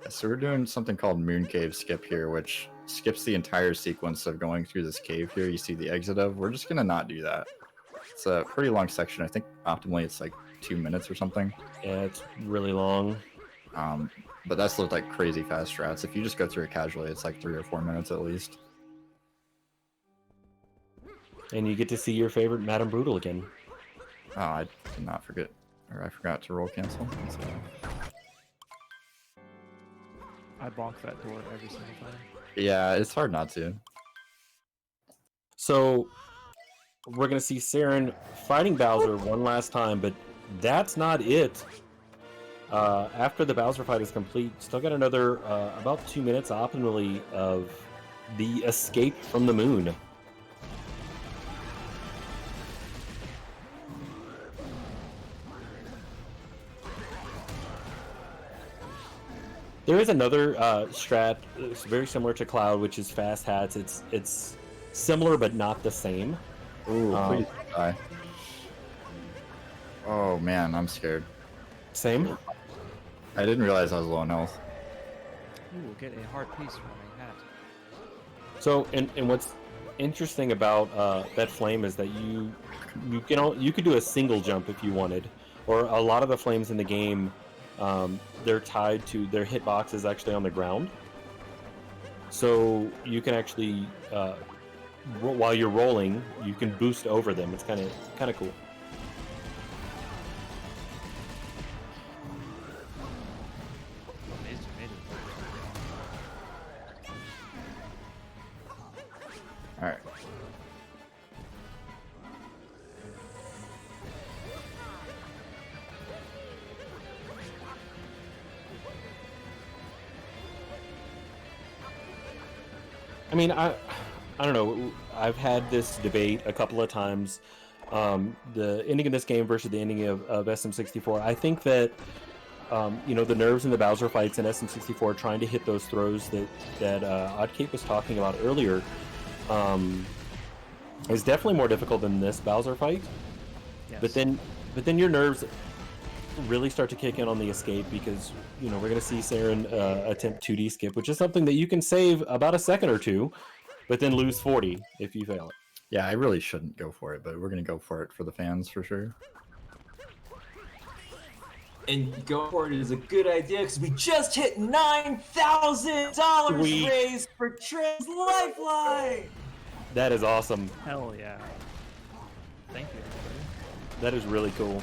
So we're doing something called Moon Cave Skip here, which skips the entire sequence of going through this cave here. You see the exit of. We're just gonna not do that. It's a pretty long section. I think optimally it's like 2 minutes or something. Yeah, it's really long. But that's looked like crazy fast strats. If you just go through it casually, it's like 3 or 4 minutes at least. And you get to see your favorite Madame Brutal again. Oh, I did not forget, or I forgot to roll cancel. So. I bonk that door every single time. Yeah, it's hard not to. So we're gonna see Saren fighting Bowser one last time, but that's not it. After the Bowser fight is complete, still got another about 2 minutes optimally of the escape from the moon. There is another strat. It's very similar to Cloud, which is fast hats. It's similar but not the same. Ooh, please die. Oh man, I'm scared. Same. I didn't realize I was low on health. You will get a hard piece from a hat. So, and what's interesting about that flame is that you could do a single jump if you wanted, or a lot of the flames in the game, they're tied to their hitbox is actually on the ground. So you can actually, while you're rolling, you can boost over them. It's kind of cool. Amazed you made it. All right. I mean, I don't know. I've had this debate a couple of times. The ending of this game versus the ending of SM64. I think that the nerves in the Bowser fights in SM64, trying to hit those throws that Oddcape was talking about earlier, is definitely more difficult than this Bowser fight. Yes. But then your nerves really start to kick in on the escape, because we're going to see Saren attempt 2D skip, which is something that you can save about a second or two, but then lose 40 if you fail it. Yeah, I really shouldn't go for it, but we're gonna go for it for the fans for sure. And go for it is a good idea because we just hit $9,000 Sweet. raised for Trey's Lifeline. That is awesome. Hell yeah. Thank you, everybody. That is really cool.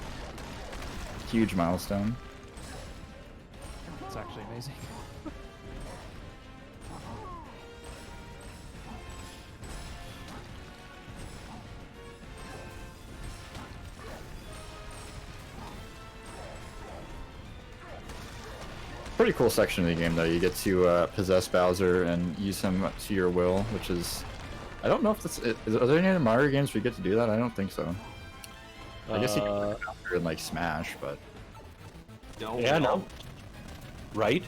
Huge milestone. It's actually amazing. Pretty cool section of the game, though. You get to possess Bowser and use him to your will, which is... I don't know if that's... Are there any other Mario games where you get to do that? I don't think so. I guess you can do Bowser in, like, Smash, but... No. Right?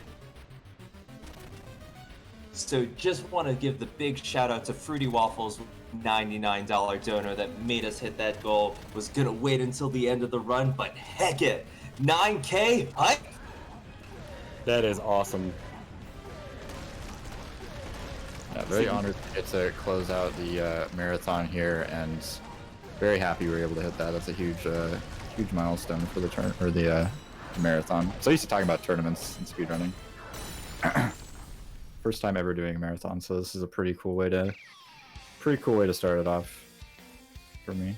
So just want to give the big shout out to Fruity Waffles, $99 donor that made us hit that goal. Was gonna wait until the end of the run, but heck it, 9K, hype! That is awesome. Yeah, very honored to get to close out the marathon here, and very happy we were able to hit that. That's a huge milestone for the marathon. So used to talking about tournaments and speedrunning. First time ever doing a marathon, so this is a pretty cool way to start it off for me.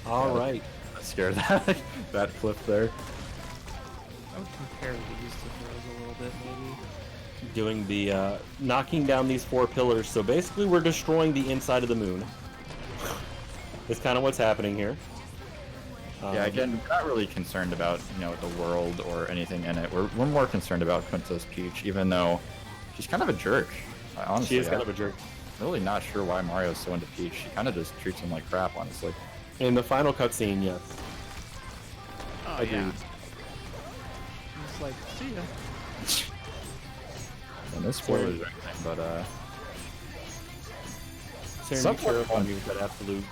All right. I scared that flip there. I would compare these to throws a little bit, maybe. Doing the knocking down these 4 pillars. So basically, we're destroying the inside of the moon. That's kind of what's happening here. Yeah, again, we're not really concerned about, the world or anything in it. We're more concerned about Princess Peach, even though she's kind of a jerk. Honestly, she is kind of a jerk. I'm really not sure why Mario's so into Peach. She kind of just treats him like crap, honestly. In the final cutscene, yes. Oh, Agreed. yeah. It's like, see ya. And no spoilers or anything, but Serenmew sheriff on you with that absolute.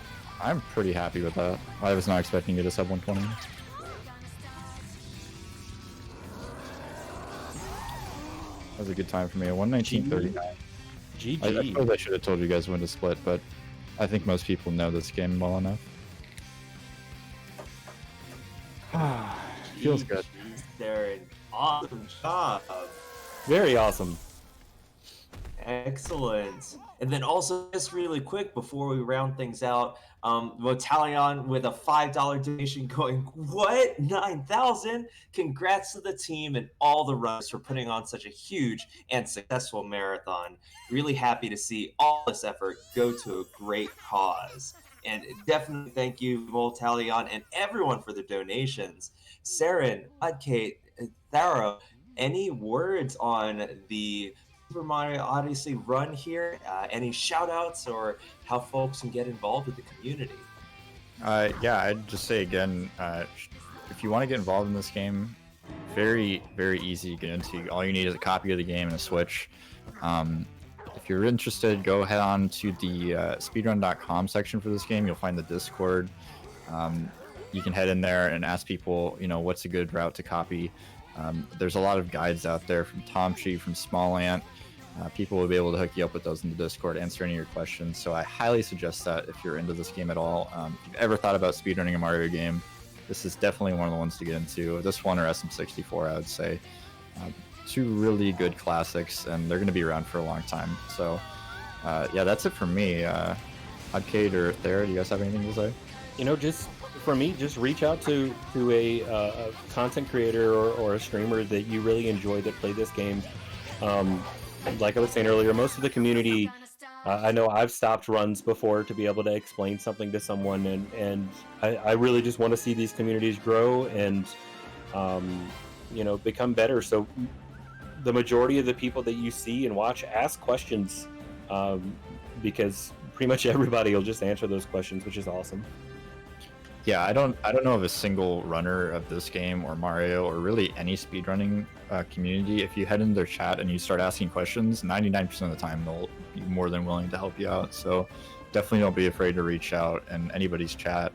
I'm pretty happy with that. I was not expecting you to sub 120. That was a good time for me. A 119.39. GG. I suppose I should have told you guys when to split, but I think most people know this game well enough. Feels good. Darren, awesome job. Very awesome. Excellent. And then also, just really quick before we round things out, Motalion with a $5 donation going, what? 9,000? Congrats to the team and all the runners for putting on such a huge and successful marathon. Really happy to see all this effort go to a great cause. And definitely thank you, Voltalion, and everyone for the donations. Saren, Kate, Tharo, any words on the Super Mario Odyssey run here? Any shout-outs or how folks can get involved with the community? Yeah, I'd just say again, if you want to get involved in this game, very, very easy to get into. All you need is a copy of the game and a Switch. If you're interested, go head on to the speedrun.com section for this game. You'll find the Discord. You can head in there and ask people, what's a good route to copy. There's a lot of guides out there from Tomchi, from Small Ant. People will be able to hook you up with those in the Discord, answer any of your questions. So I highly suggest that if you're into this game at all. If you've ever thought about speedrunning a Mario game, this is definitely one of the ones to get into. This one or SM64, I would say. Two really good classics, and they're going to be around for a long time. So, yeah, that's it for me. Arcade or Thera, do you guys have anything to say? Just for me, just reach out to a content creator or a streamer that you really enjoy that play this game. Like I was saying earlier, most of the community, I know I've stopped runs before to be able to explain something to someone, and I really just want to see these communities grow and become better. So the majority of the people that you see and watch ask questions, because pretty much everybody will just answer those questions, which is awesome. Yeah, I don't know of a single runner of this game or Mario or really any speedrunning community. If you head into their chat and you start asking questions, 99% of the time they'll be more than willing to help you out. So definitely don't be afraid to reach out in anybody's chat.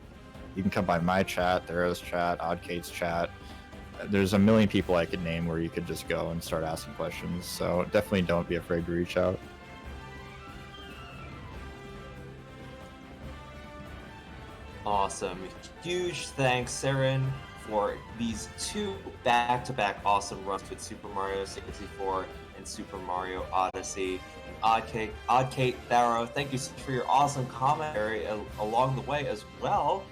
You can come by my chat, Thero's chat, Oddkate's chat. There's a million people I could name where you could just go and start asking questions. So definitely don't be afraid to reach out. Awesome. Huge thanks, Saren, for these two back-to-back awesome runs with Super Mario 64 and Super Mario Odyssey. Oddkate, Tharo, thank you for your awesome commentary along the way as well.